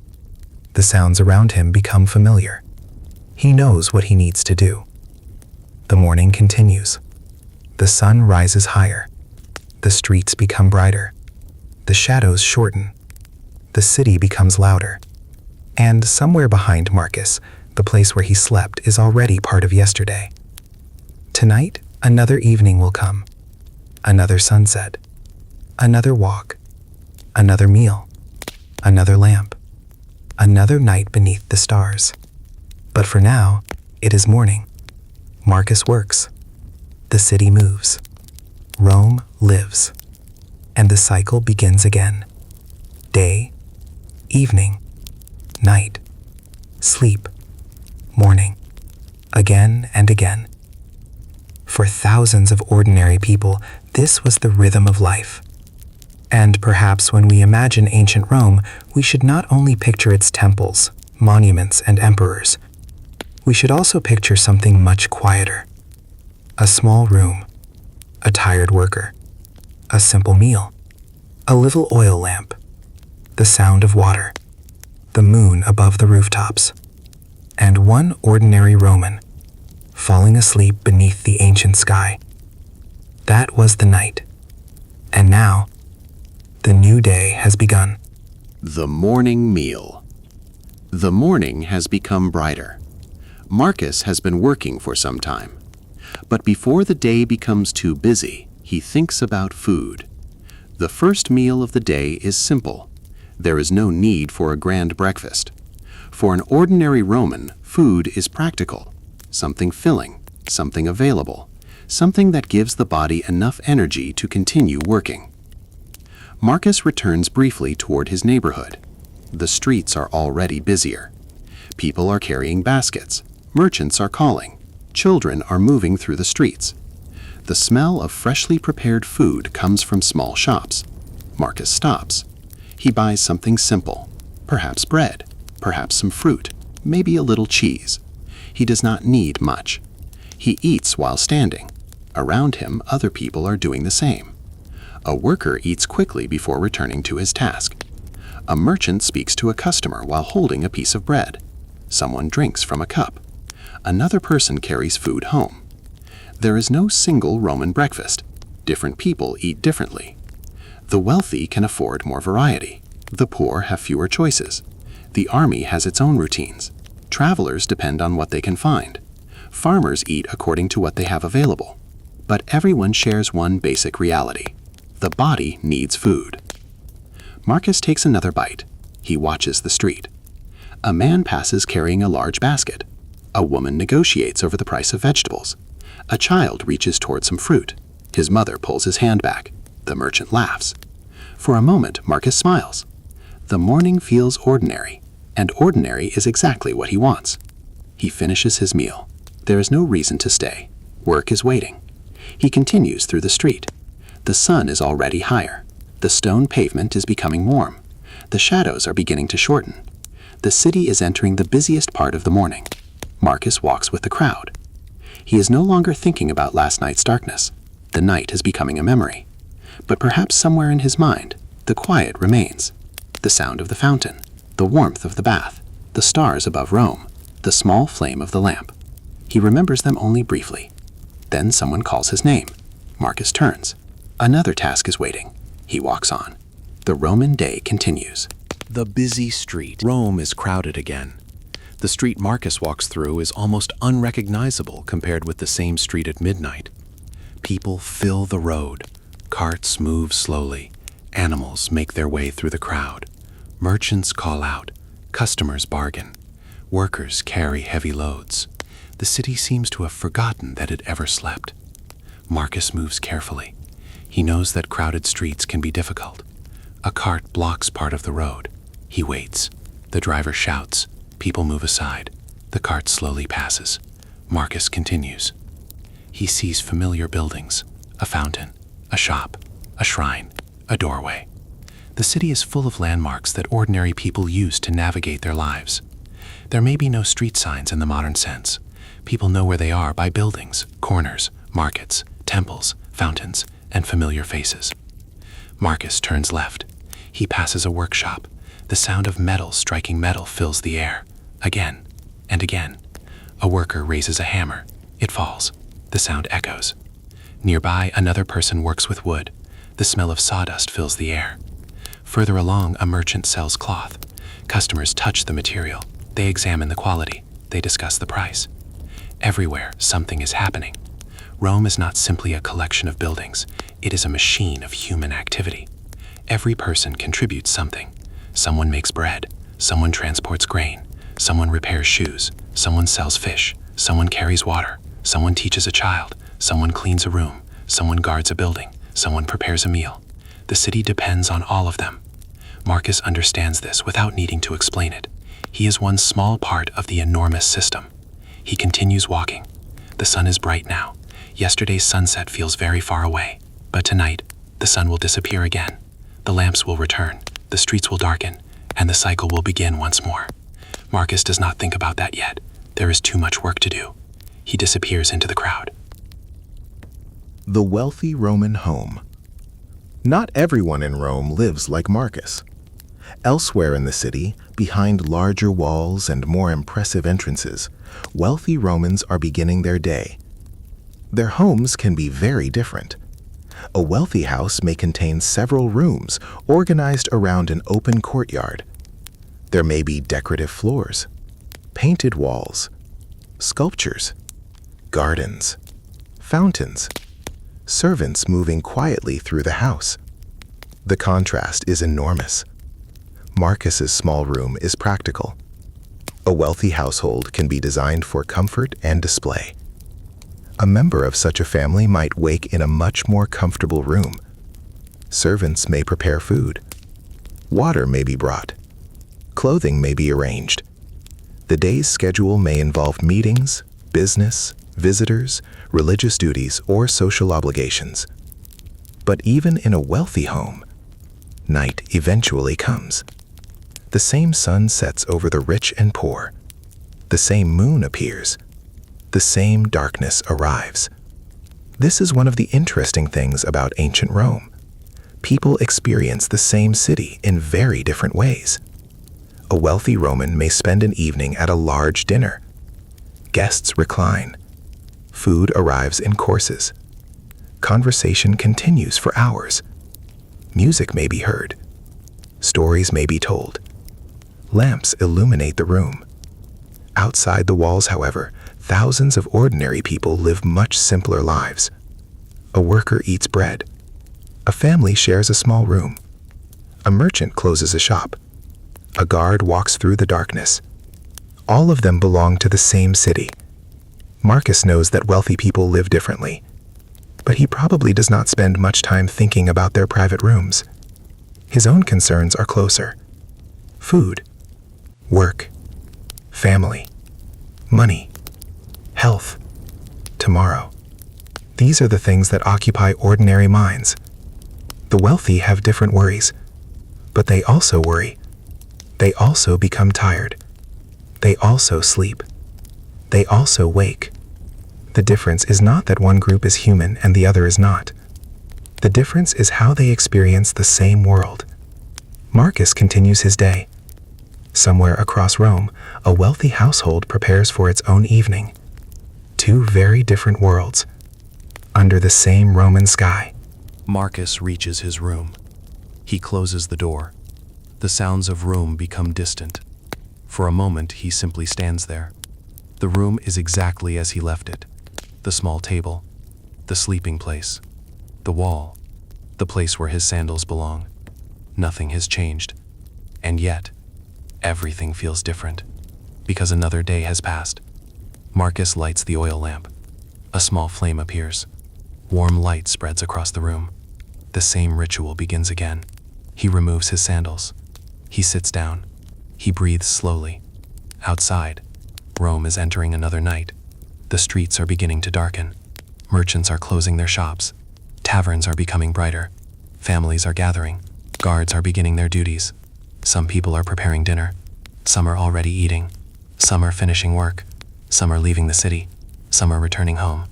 The sounds around him become familiar. He knows what he needs to do. The morning continues. The sun rises higher. The streets become brighter. The shadows shorten. The city becomes louder. And somewhere behind Marcus, the place where he slept is already part of yesterday. Tonight, another evening will come. Another sunset. Another walk. Another meal. Another lamp. Another night beneath the stars. But for now, it is morning. Marcus works. The city moves. Rome lives. And the cycle begins again. Day, evening, night, sleep, morning, again and again. For thousands of ordinary people, this was the rhythm of life. And perhaps when we imagine ancient Rome, we should not only picture its temples, monuments, and emperors. We should also picture something much quieter. A small room, a tired worker, a simple meal, a little oil lamp, the sound of water, the moon above the rooftops, and one ordinary Roman falling asleep beneath the ancient sky. That was the night. And now, the new day has begun. The morning meal. The morning has become brighter. Marcus has been working for some time. But before the day becomes too busy, he thinks about food. The first meal of the day is simple. There is no need for a grand breakfast. For an ordinary Roman, food is practical, something filling, something available, something that gives the body enough energy to continue working. Marcus returns briefly toward his neighborhood. The streets are already busier. People are carrying baskets. Merchants are calling. Children are moving through the streets. The smell of freshly prepared food comes from small shops. Marcus stops. He buys something simple, perhaps bread, perhaps some fruit, maybe a little cheese. He does not need much. He eats while standing. Around him, other people are doing the same. A worker eats quickly before returning to his task. A merchant speaks to a customer while holding a piece of bread. Someone drinks from a cup. Another person carries food home. There is no single Roman breakfast. Different people eat differently. The wealthy can afford more variety. The poor have fewer choices. The army has its own routines. Travelers depend on what they can find. Farmers eat according to what they have available. But everyone shares one basic reality. The body needs food. Marcus takes another bite. He watches the street. A man passes carrying a large basket. A woman negotiates over the price of vegetables. A child reaches toward some fruit. His mother pulls his hand back. The merchant laughs. For a moment, Marcus smiles. The morning feels ordinary, and ordinary is exactly what he wants. He finishes his meal. There is no reason to stay. Work is waiting. He continues through the street. The sun is already higher. The stone pavement is becoming warm. The shadows are beginning to shorten. The city is entering the busiest part of the morning. Marcus walks with the crowd. He is no longer thinking about last night's darkness. The night is becoming a memory. But perhaps somewhere in his mind, the quiet remains. The sound of the fountain, the warmth of the bath, the stars above Rome, the small flame of the lamp. He remembers them only briefly. Then someone calls his name. Marcus turns. Another task is waiting. He walks on. The Roman day continues. The busy street. Rome is crowded again. The street Marcus walks through is almost unrecognizable compared with the same street at midnight. People fill the road. Carts move slowly. Animals make their way through the crowd. Merchants call out. Customers bargain. Workers carry heavy loads. The city seems to have forgotten that it ever slept. Marcus moves carefully. He knows that crowded streets can be difficult. A cart blocks part of the road. He waits. The driver shouts. People move aside. The cart slowly passes. Marcus continues. He sees familiar buildings, a fountain, a shop, a shrine, a doorway. The city is full of landmarks that ordinary people use to navigate their lives. There may be no street signs in the modern sense. People know where they are by buildings, corners, markets, temples, fountains, and familiar faces. Marcus turns left. He passes a workshop. The sound of metal striking metal fills the air. Again and again. A worker raises a hammer. It falls. The sound echoes. Nearby, another person works with wood. The smell of sawdust fills the air. Further along, a merchant sells cloth. Customers touch the material. They examine the quality. They discuss the price. Everywhere, something is happening. Rome is not simply a collection of buildings. It is a machine of human activity. Every person contributes something. Someone makes bread. Someone transports grain. Someone repairs shoes. Someone sells fish. Someone carries water. Someone teaches a child. Someone cleans a room. Someone guards a building. Someone prepares a meal. The city depends on all of them. Marcus understands this without needing to explain it. He is one small part of the enormous system. He continues walking. The sun is bright now. Yesterday's sunset feels very far away. But tonight, the sun will disappear again. The lamps will return. The streets will darken. And the cycle will begin once more. Marcus does not think about that yet. There is too much work to do. He disappears into the crowd. The wealthy Roman home. Not everyone in Rome lives like Marcus. Elsewhere in the city, behind larger walls and more impressive entrances, wealthy Romans are beginning their day. Their homes can be very different. A wealthy house may contain several rooms organized around an open courtyard. There may be decorative floors, painted walls, sculptures, gardens, fountains, servants moving quietly through the house. The contrast is enormous. Marcus's small room is practical. A wealthy household can be designed for comfort and display. A member of such a family might wake in a much more comfortable room. Servants may prepare food. Water may be brought. Clothing may be arranged. The day's schedule may involve meetings, business, visitors, religious duties, or social obligations. But even in a wealthy home, night eventually comes. The same sun sets over the rich and poor. The same moon appears. The same darkness arrives. This is one of the interesting things about ancient Rome. People experience the same city in very different ways. A wealthy Roman may spend an evening at a large dinner. Guests recline. Food arrives in courses. Conversation continues for hours. Music may be heard. Stories may be told. Lamps illuminate the room. Outside the walls, however, thousands of ordinary people live much simpler lives. A worker eats bread. A family shares a small room. A merchant closes a shop. A guard walks through the darkness. All of them belong to the same city. Marcus knows that wealthy people live differently, but he probably does not spend much time thinking about their private rooms. His own concerns are closer. Food, work, family, money, health, tomorrow. These are the things that occupy ordinary minds. The wealthy have different worries, but they also worry. They also become tired. They also sleep. They also wake. The difference is not that one group is human and the other is not. The difference is how they experience the same world. Marcus continues his day. Somewhere across Rome, a wealthy household prepares for its own evening. Two very different worlds, under the same Roman sky. Marcus reaches his room. He closes the door. The sounds of Rome become distant. For a moment, he simply stands there. The room is exactly as he left it. The small table, the sleeping place, the wall, the place where his sandals belong. Nothing has changed. And yet, everything feels different, because another day has passed. Marcus lights the oil lamp. A small flame appears. Warm light spreads across the room. The same ritual begins again. He removes his sandals. He sits down. He breathes slowly. Outside, Rome is entering another night. The streets are beginning to darken. Merchants are closing their shops. Taverns are becoming brighter. Families are gathering. Guards are beginning their duties. Some people are preparing dinner. Some are already eating. Some are finishing work. Some are leaving the city. Some are returning home.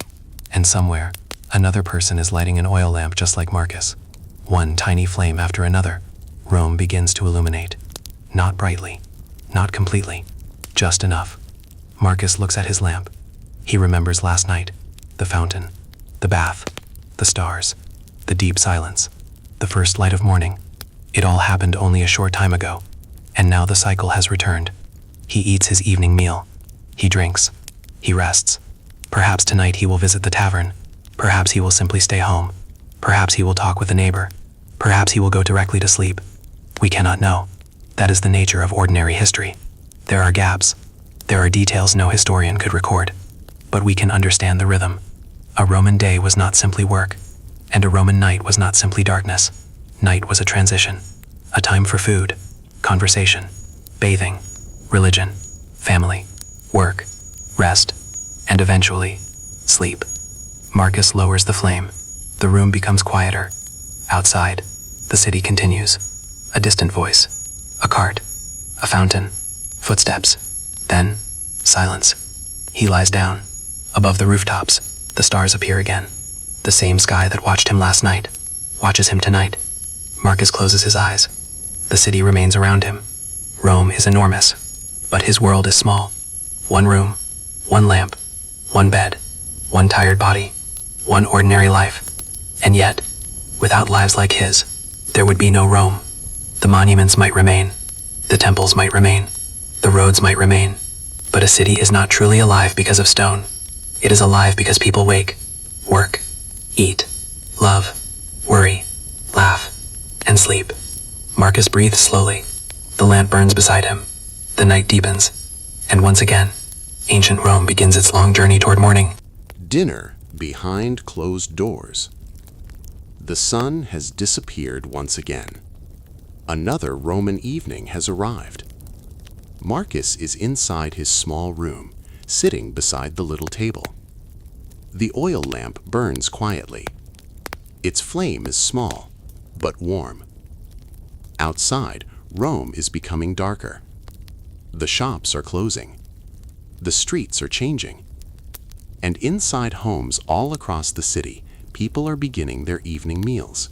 And somewhere, another person is lighting an oil lamp just like Marcus. One tiny flame after another, Rome begins to illuminate. Not brightly, not completely, just enough. Marcus looks at his lamp. He remembers last night, the fountain, the bath, the stars, the deep silence, the first light of morning. It all happened only a short time ago, and now the cycle has returned. He eats his evening meal. He drinks. He rests. Perhaps tonight he will visit the tavern. Perhaps he will simply stay home. Perhaps he will talk with a neighbor. Perhaps he will go directly to sleep. We cannot know. That is the nature of ordinary history. There are gaps. There are details no historian could record. But we can understand the rhythm. A Roman day was not simply work, and a Roman night was not simply darkness. Night was a transition, a time for food, conversation, bathing, religion, family, work, rest, and eventually, sleep. Marcus lowers the flame. The room becomes quieter. Outside, the city continues. A distant voice, a cart, a fountain, footsteps, then silence. He lies down. Above the rooftops, the stars appear again. The same sky that watched him last night watches him tonight. Marcus closes his eyes. The city remains around him. Rome is enormous, but his world is small. One room, one lamp, one bed, one tired body, one ordinary life. And yet, without lives like his, there would be no Rome. The monuments might remain. The temples might remain. The roads might remain. But a city is not truly alive because of stone. It is alive because people wake, work, eat, love, worry, laugh, and sleep. Marcus breathes slowly. The lamp burns beside him. The night deepens. And once again, ancient Rome begins its long journey toward morning. Dinner behind closed doors. The sun has disappeared once again. Another Roman evening has arrived. Marcus is inside his small room, sitting beside the little table. The oil lamp burns quietly. Its flame is small, but warm. Outside, Rome is becoming darker. The shops are closing. The streets are changing. And inside homes all across the city, people are beginning their evening meals.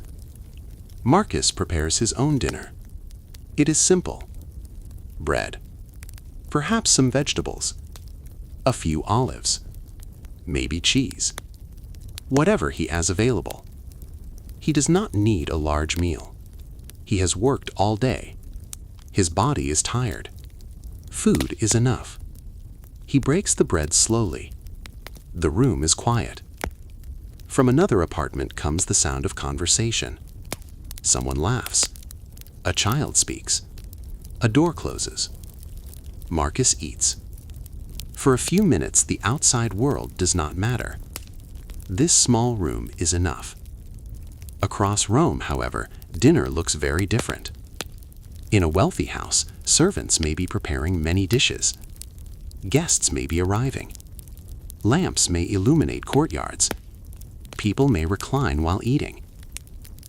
Marcus prepares his own dinner. It is simple. Bread. Perhaps some vegetables. A few olives. Maybe cheese. Whatever he has available. He does not need a large meal. He has worked all day. His body is tired. Food is enough. He breaks the bread slowly. The room is quiet. From another apartment comes the sound of conversation. Someone laughs. A child speaks. A door closes. Marcus eats. For a few minutes, the outside world does not matter. This small room is enough. Across Rome, however, dinner looks very different. In a wealthy house, servants may be preparing many dishes. Guests may be arriving. Lamps may illuminate courtyards. People may recline while eating.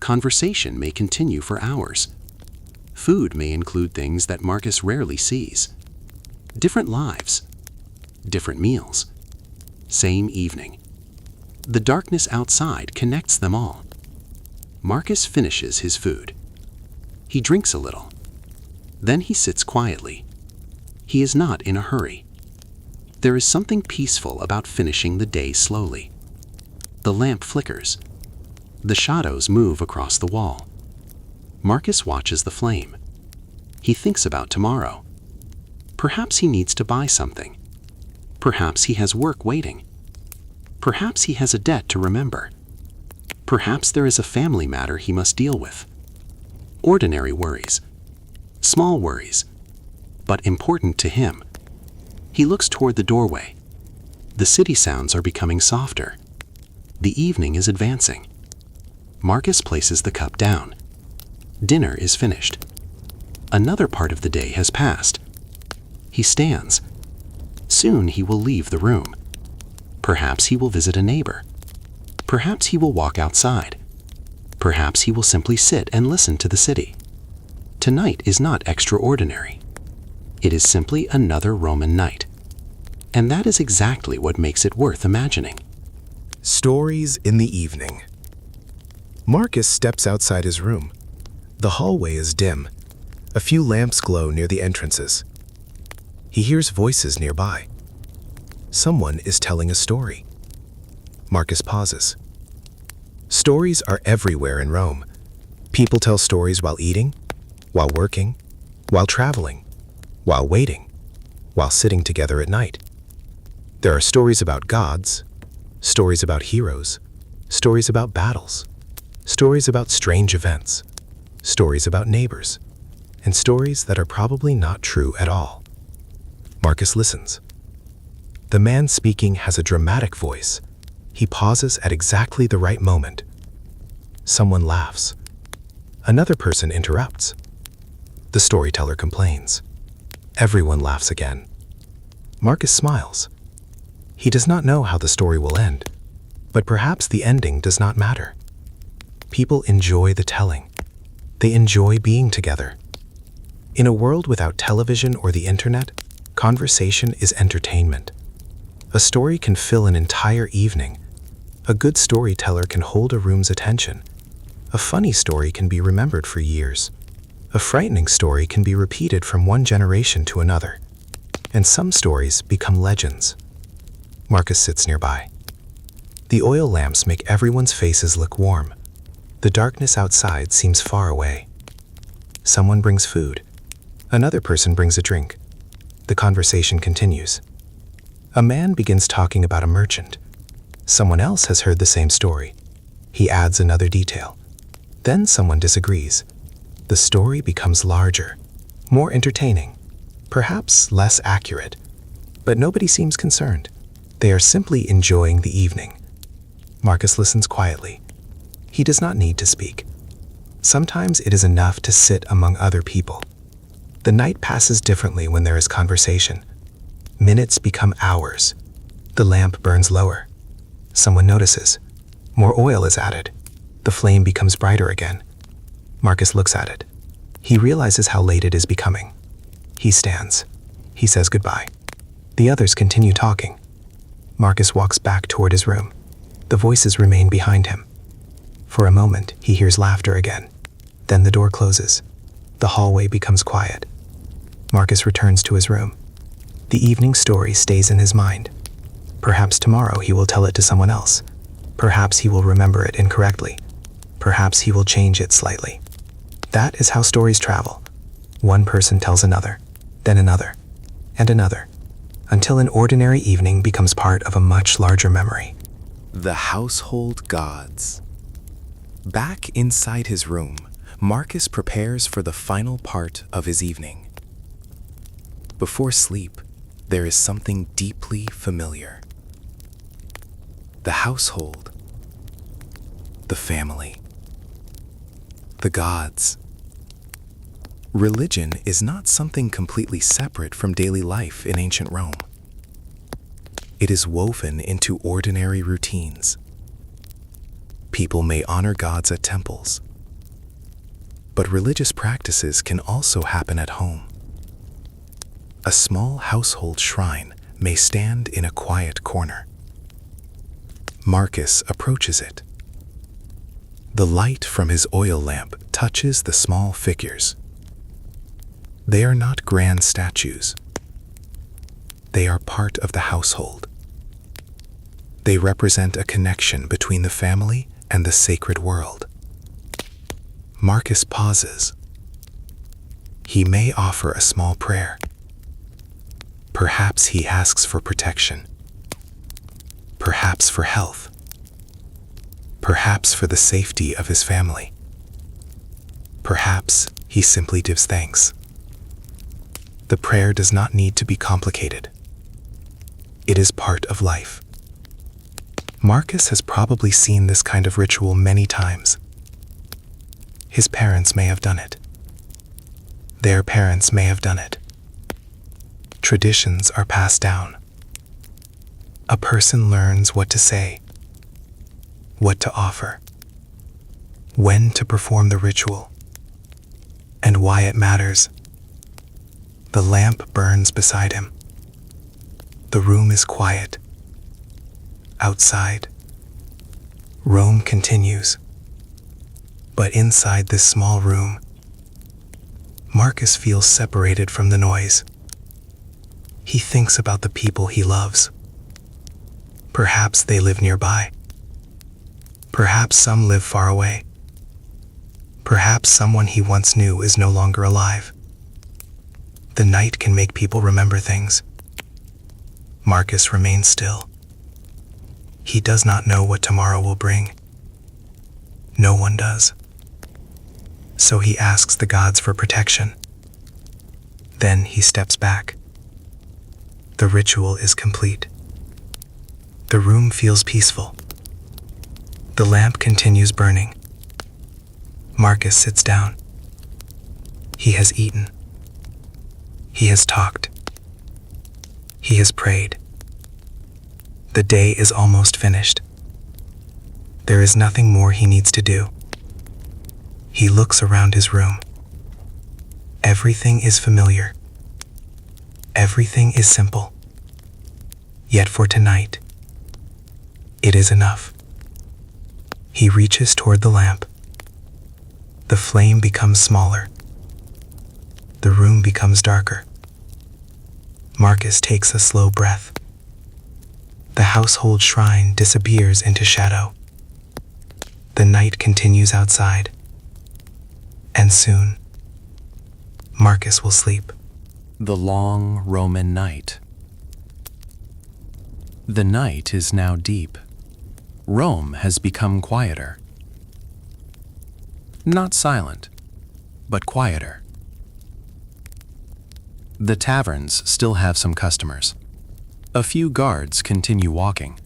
Conversation may continue for hours. Food may include things that Marcus rarely sees. Different lives. Different meals. Same evening. The darkness outside connects them all. Marcus finishes his food. He drinks a little. Then he sits quietly. He is not in a hurry. There is something peaceful about finishing the day slowly. The lamp flickers. The shadows move across the wall. Marcus watches the flame. He thinks about tomorrow. Perhaps he needs to buy something. Perhaps he has work waiting. Perhaps he has a debt to remember. Perhaps there is a family matter he must deal with. Ordinary worries. Small worries. But important to him. He looks toward the doorway. The city sounds are becoming softer. The evening is advancing. Marcus places the cup down. Dinner is finished. Another part of the day has passed. He stands. Soon he will leave the room. Perhaps he will visit a neighbor. Perhaps he will walk outside. Perhaps he will simply sit and listen to the city. Tonight is not extraordinary. It is simply another Roman night. And that is exactly what makes it worth imagining. Stories in the evening. Marcus steps outside his room. The hallway is dim. A few lamps glow near the entrances. He hears voices nearby. Someone is telling a story. Marcus pauses. Stories are everywhere in Rome. People tell stories while eating, while working, while traveling, while waiting, while sitting together at night. There are stories about gods, stories about heroes, stories about battles, stories about strange events, stories about neighbors, and stories that are probably not true at all. Marcus listens. The man speaking has a dramatic voice. He pauses at exactly the right moment. Someone laughs. Another person interrupts. The storyteller complains. Everyone laughs again. Marcus smiles. He does not know how the story will end, but perhaps the ending does not matter. People enjoy the telling. They enjoy being together. In a world without television or the internet, conversation is entertainment. A story can fill an entire evening. A good storyteller can hold a room's attention. A funny story can be remembered for years. A frightening story can be repeated from one generation to another. And some stories become legends. Marcus sits nearby. The oil lamps make everyone's faces look warm. The darkness outside seems far away. Someone brings food. Another person brings a drink. The conversation continues. A man begins talking about a merchant. Someone else has heard the same story. He adds another detail. Then someone disagrees. The story becomes larger, more entertaining, perhaps less accurate. But nobody seems concerned. They are simply enjoying the evening. Marcus listens quietly. He does not need to speak. Sometimes it is enough to sit among other people. The night passes differently when there is conversation. Minutes become hours. The lamp burns lower. Someone notices. More oil is added. The flame becomes brighter again. Marcus looks at it. He realizes how late it is becoming. He stands. He says goodbye. The others continue talking. Marcus walks back toward his room. The voices remain behind him. For a moment, he hears laughter again. Then the door closes. The hallway becomes quiet. Marcus returns to his room. The evening story stays in his mind. Perhaps tomorrow he will tell it to someone else. Perhaps he will remember it incorrectly. Perhaps he will change it slightly. That is how stories travel. One person tells another, then another, and another, until an ordinary evening becomes part of a much larger memory. The household gods. Back inside his room, Marcus prepares for the final part of his evening. Before sleep, there is something deeply familiar. The household, the family, the gods. Religion is not something completely separate from daily life in ancient Rome. It is woven into ordinary routines. People may honor gods at temples, but religious practices can also happen at home. A small household shrine may stand in a quiet corner. Marcus approaches it. The light from his oil lamp touches the small figures. They are not grand statues. They are part of the household. They represent a connection between the family and the sacred world. Marcus pauses. He may offer a small prayer. Perhaps he asks for protection. Perhaps for health. Perhaps for the safety of his family. Perhaps he simply gives thanks. The prayer does not need to be complicated. It is part of life. Marcus has probably seen this kind of ritual many times. His parents may have done it. Their parents may have done it. Traditions are passed down. A person learns what to say, what to offer, when to perform the ritual, and why it matters. The lamp burns beside him. The room is quiet. Outside, Rome continues. But inside this small room, Marcus feels separated from the noise. He thinks about the people he loves. Perhaps they live nearby. Perhaps some live far away. Perhaps someone he once knew is no longer alive. The night can make people remember things. Marcus remains still. He does not know what tomorrow will bring. No one does. So he asks the gods for protection. Then he steps back. The ritual is complete. The room feels peaceful. The lamp continues burning. Marcus sits down. He has eaten. He has talked. He has prayed. The day is almost finished. There is nothing more he needs to do. He looks around his room. Everything is familiar. Everything is simple. Yet for tonight, it is enough. He reaches toward the lamp. The flame becomes smaller. The room becomes darker. Marcus takes a slow breath. The household shrine disappears into shadow. The night continues outside. And soon, Marcus will sleep. The long Roman night. The night is now deep. Rome has become quieter. Not silent, but quieter. The taverns still have some customers. A few guards continue walking.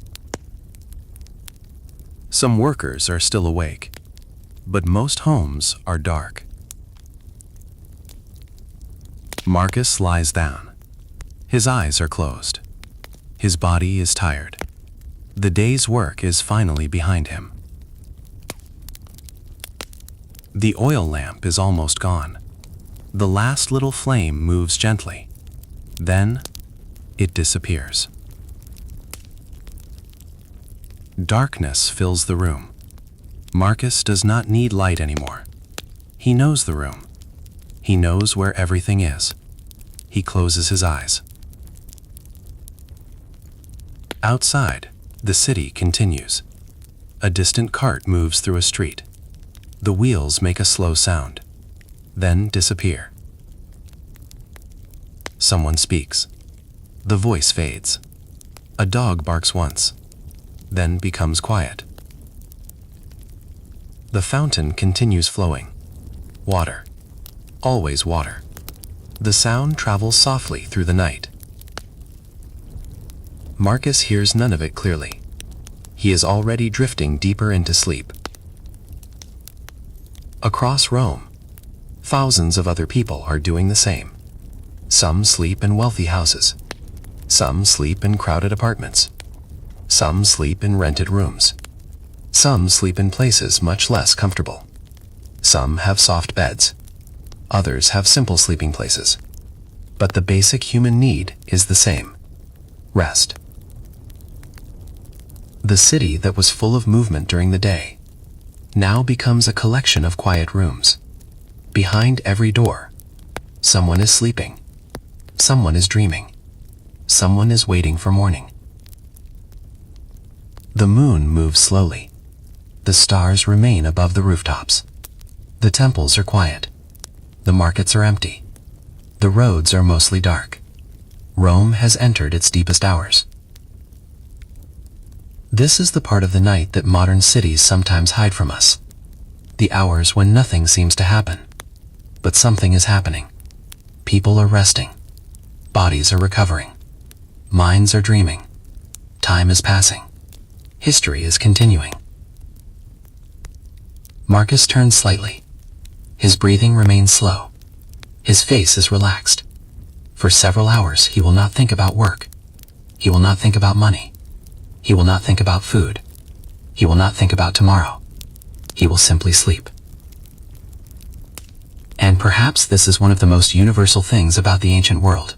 Some workers are still awake, but most homes are dark. Marcus lies down. His eyes are closed. His body is tired. The day's work is finally behind him. The oil lamp is almost gone. The last little flame moves gently. Then, it disappears. Darkness fills the room. Marcus does not need light anymore. He knows the room. He knows where everything is. He closes his eyes. Outside, the city continues. A distant cart moves through a street. The wheels make a slow sound. then disappear. Someone speaks. The voice fades. A dog barks once, then becomes quiet. The fountain continues flowing. Water. Always water. The sound travels softly through the night. Marcus hears none of it clearly. He is already drifting deeper into sleep. Across Rome, thousands of other people are doing the same. Some sleep in wealthy houses. Some sleep in crowded apartments. Some sleep in rented rooms. Some sleep in places much less comfortable. Some have soft beds. Others have simple sleeping places. But the basic human need is the same: rest. The city that was full of movement during the day now becomes a collection of quiet rooms. Behind every door, someone is sleeping. Someone is dreaming. Someone is waiting for morning. The moon moves slowly. The stars remain above the rooftops. The temples are quiet. The markets are empty. The roads are mostly dark. Rome has entered its deepest hours. This is the part of the night that modern cities sometimes hide from us. The hours when nothing seems to happen. But something is happening. People are resting. Bodies are recovering. Minds are dreaming. Time is passing. History is continuing. Marcus turns slightly. His breathing remains slow. His face is relaxed. For several hours he will not think about work. He will not think about money. He will not think about food. He will not think about tomorrow. He will simply sleep. And perhaps this is one of the most universal things about the ancient world.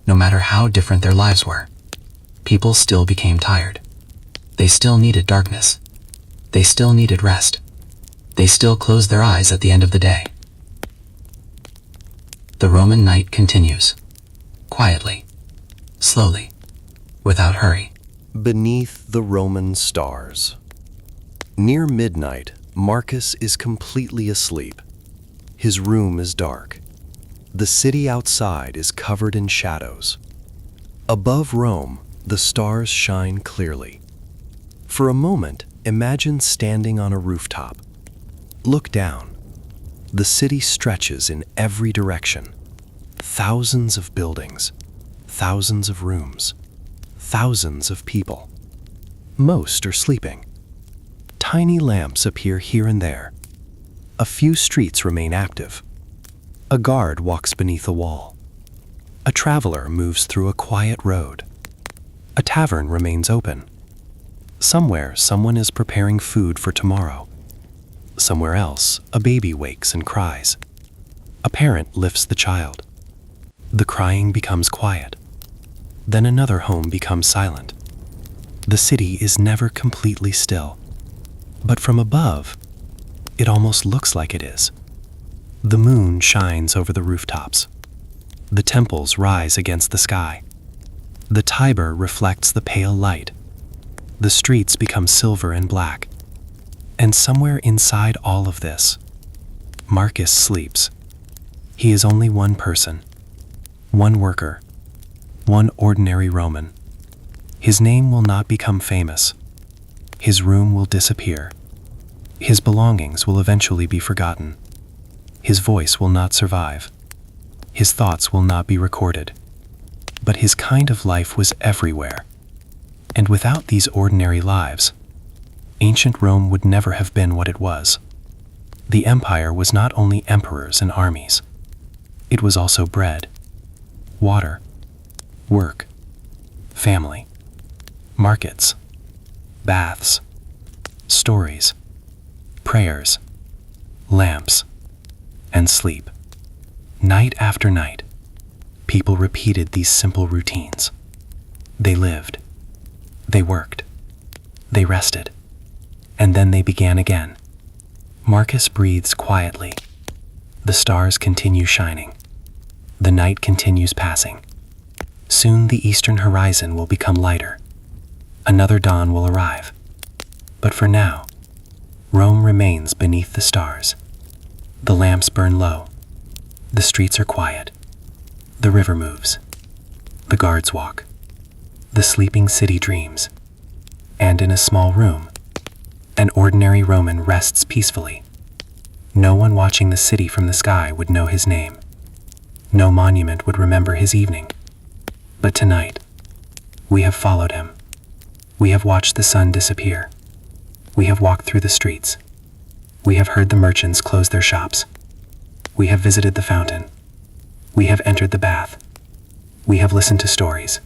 No matter how different their lives were, people still became tired. They still needed darkness. They still needed rest. They still closed their eyes at the end of the day. The Roman night continues. Quietly. Slowly. Without hurry. Beneath the Roman stars. Near midnight, Marcus is completely asleep. His room is dark. The city outside is covered in shadows. Above Rome, the stars shine clearly. For a moment, imagine standing on a rooftop. Look down. The city stretches in every direction. Thousands of buildings, thousands of rooms, thousands of people. Most are sleeping. Tiny lamps appear here and there. A few streets remain active. A guard walks beneath a wall. A traveler moves through a quiet road. A tavern remains open. Somewhere, someone is preparing food for tomorrow. Somewhere else, a baby wakes and cries. A parent lifts the child. The crying becomes quiet. Then another home becomes silent. The city is never completely still. But from above, it almost looks like it is. The moon shines over the rooftops. The temples rise against the sky. The Tiber reflects the pale light. The streets become silver and black. And somewhere inside all of this, Marcus sleeps. He is only one person, one worker, one ordinary Roman. His name will not become famous. His room will disappear. His belongings will eventually be forgotten. His voice will not survive. His thoughts will not be recorded. But his kind of life was everywhere. And without these ordinary lives, ancient Rome would never have been what it was. The empire was not only emperors and armies. It was also bread, water, work, family, markets, baths, stories, prayers, lamps, and sleep. Night after night, people repeated these simple routines. They lived, they worked, they rested, and then they began again. Marcus breathes quietly. The stars continue shining. The night continues passing. Soon the eastern horizon will become lighter. Another dawn will arrive. But for now, Rome remains beneath the stars. The lamps burn low. The streets are quiet. The river moves. The guards walk. The sleeping city dreams. And in a small room, an ordinary Roman rests peacefully. No one watching the city from the sky would know his name. No monument would remember his evening. But tonight, we have followed him. We have watched the sun disappear. We have walked through the streets. We have heard the merchants close their shops. We have visited the fountain. We have entered the bath. We have listened to stories.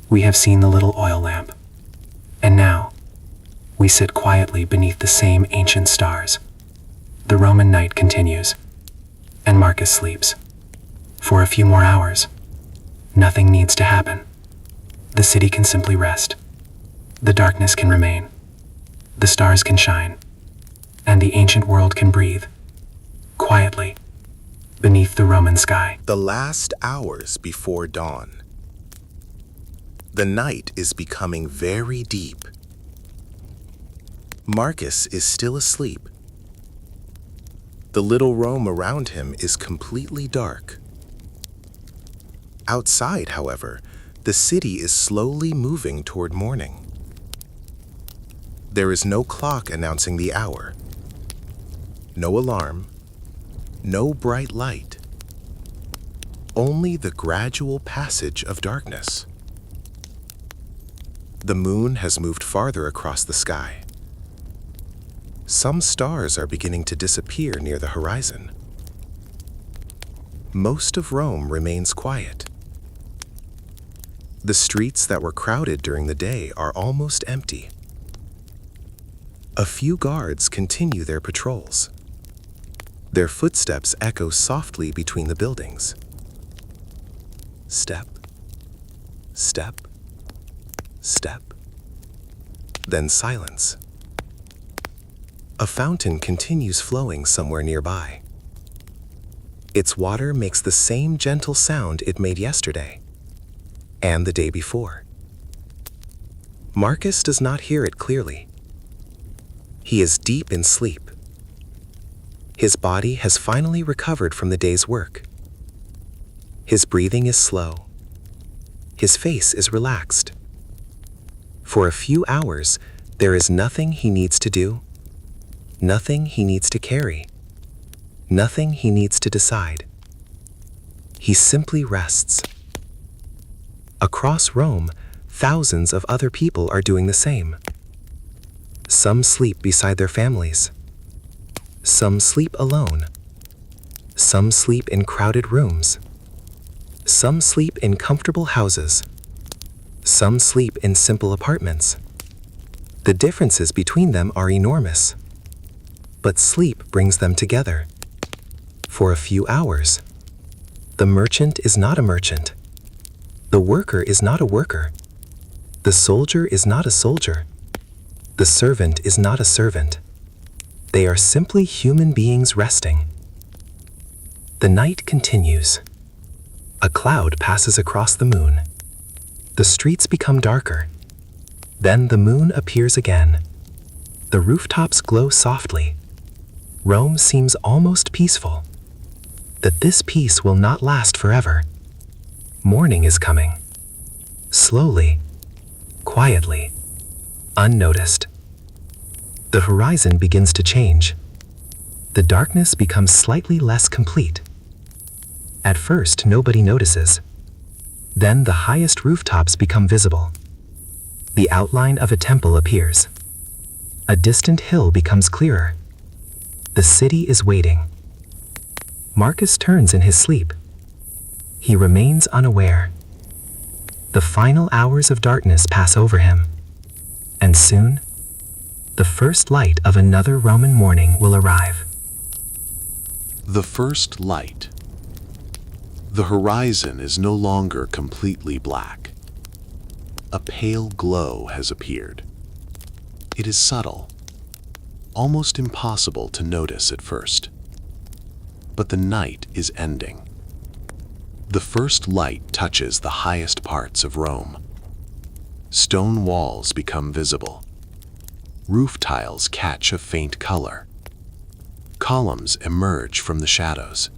We have seen the little oil lamp. And now, we sit quietly beneath the same ancient stars. The Roman night continues, and Marcus sleeps. For a few more hours, nothing needs to happen. The city can simply rest. The darkness can remain. The stars can shine. And the ancient world can breathe, quietly, beneath the Roman sky. The last hours before dawn. The night is becoming very deep. Marcus is still asleep. The little Rome around him is completely dark. Outside, however, the city is slowly moving toward morning. There is no clock announcing the hour. No alarm. No bright light. Only the gradual passage of darkness. The moon has moved farther across the sky. Some stars are beginning to disappear near the horizon. Most of Rome remains quiet. The streets that were crowded during the day are almost empty. A few guards continue their patrols. Their footsteps echo softly between the buildings. Step, step, step. Then silence. A fountain continues flowing somewhere nearby. Its water makes the same gentle sound it made yesterday and the day before. Marcus does not hear it clearly. He is deep in sleep. His body has finally recovered from the day's work. His breathing is slow. His face is relaxed. For a few hours, there is nothing he needs to do, nothing he needs to carry, nothing he needs to decide. He simply rests. Across Rome, thousands of other people are doing the same. Some sleep beside their families. Some sleep alone. Some sleep in crowded rooms. Some sleep in comfortable houses. Some sleep in simple apartments. The differences between them are enormous. But sleep brings them together. For a few hours. The merchant is not a merchant. The worker is not a worker. The soldier is not a soldier. The servant is not a servant. They are simply human beings resting. The night continues. A cloud passes across the moon. The streets become darker. Then the moon appears again. The rooftops glow softly. Rome seems almost peaceful. That this peace will not last forever. Morning is coming. Slowly, quietly, unnoticed. The horizon begins to change. The darkness becomes slightly less complete. At first, nobody notices. Then the highest rooftops become visible. The outline of a temple appears. A distant hill becomes clearer. The city is waiting. Marcus turns in his sleep. He remains unaware. The final hours of darkness pass over him. And soon, the first light of another Roman morning will arrive. The first light. The horizon is no longer completely black. A pale glow has appeared. It is subtle, almost impossible to notice at first. But the night is ending. The first light touches the highest parts of Rome. Stone walls become visible. Roof tiles catch a faint color. Columns emerge from the shadows.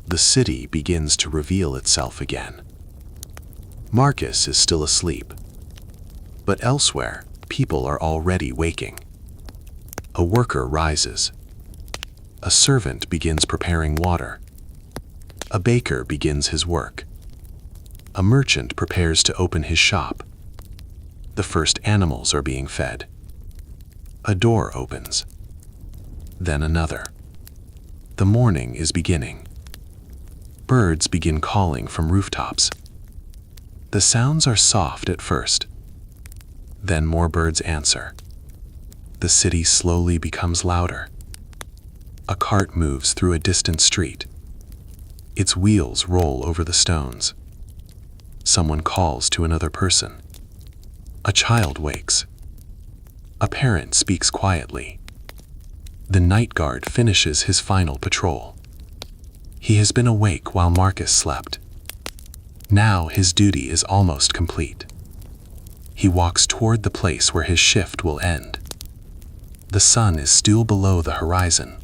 The city begins to reveal itself again. Marcus is still asleep, but elsewhere, people are already waking. A worker rises. A servant begins preparing water. A baker begins his work. A merchant prepares to open his shop. The first animals are being fed. A door opens. Then another. The morning is beginning. Birds begin calling from rooftops. The sounds are soft at first. Then more birds answer. The city slowly becomes louder. A cart moves through a distant street. Its wheels roll over the stones. Someone calls to another person. A child wakes. A parent speaks quietly. The night guard finishes his final patrol. He has been awake while Marcus slept. Now his duty is almost complete. He walks toward the place where his shift will end. The sun is still below the horizon,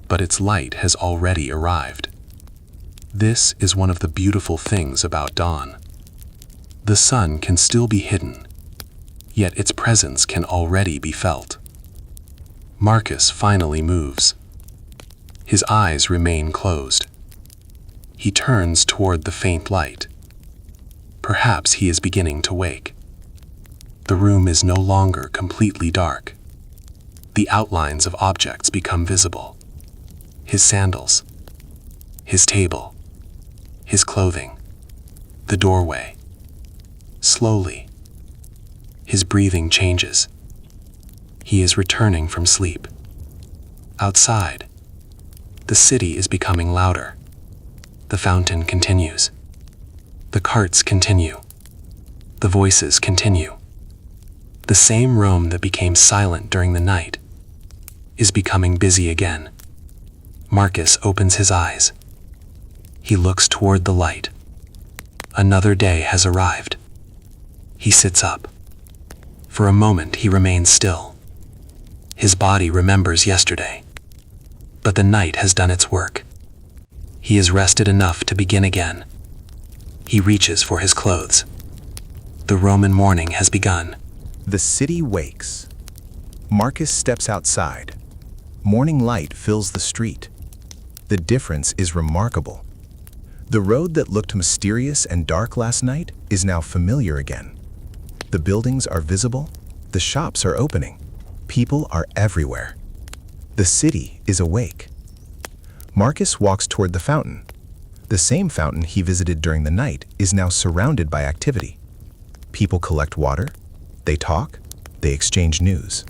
but its light has already arrived. This is one of the beautiful things about dawn. The sun can still be hidden, yet its presence can already be felt. Marcus finally moves. His eyes remain closed. He turns toward the faint light. Perhaps he is beginning to wake. The room is no longer completely dark. The outlines of objects become visible. His sandals, his table, his clothing, the doorway. Slowly, his breathing changes. He is returning from sleep. Outside, the city is becoming louder. The fountain continues. The carts continue. The voices continue. The same room that became silent during the night is becoming busy again. Marcus opens his eyes. He looks toward the light. Another day has arrived. He sits up. For a moment he remains still. His body remembers yesterday. But the night has done its work. He is rested enough to begin again. He reaches for his clothes. The Roman morning has begun. The city wakes. Marcus steps outside. Morning light fills the street. The difference is remarkable. The road that looked mysterious and dark last night is now familiar again. The buildings are visible. The shops are opening. People are everywhere. The city is awake. Marcus walks toward the fountain. The same fountain he visited during the night is now surrounded by activity. People collect water. They talk. They exchange news.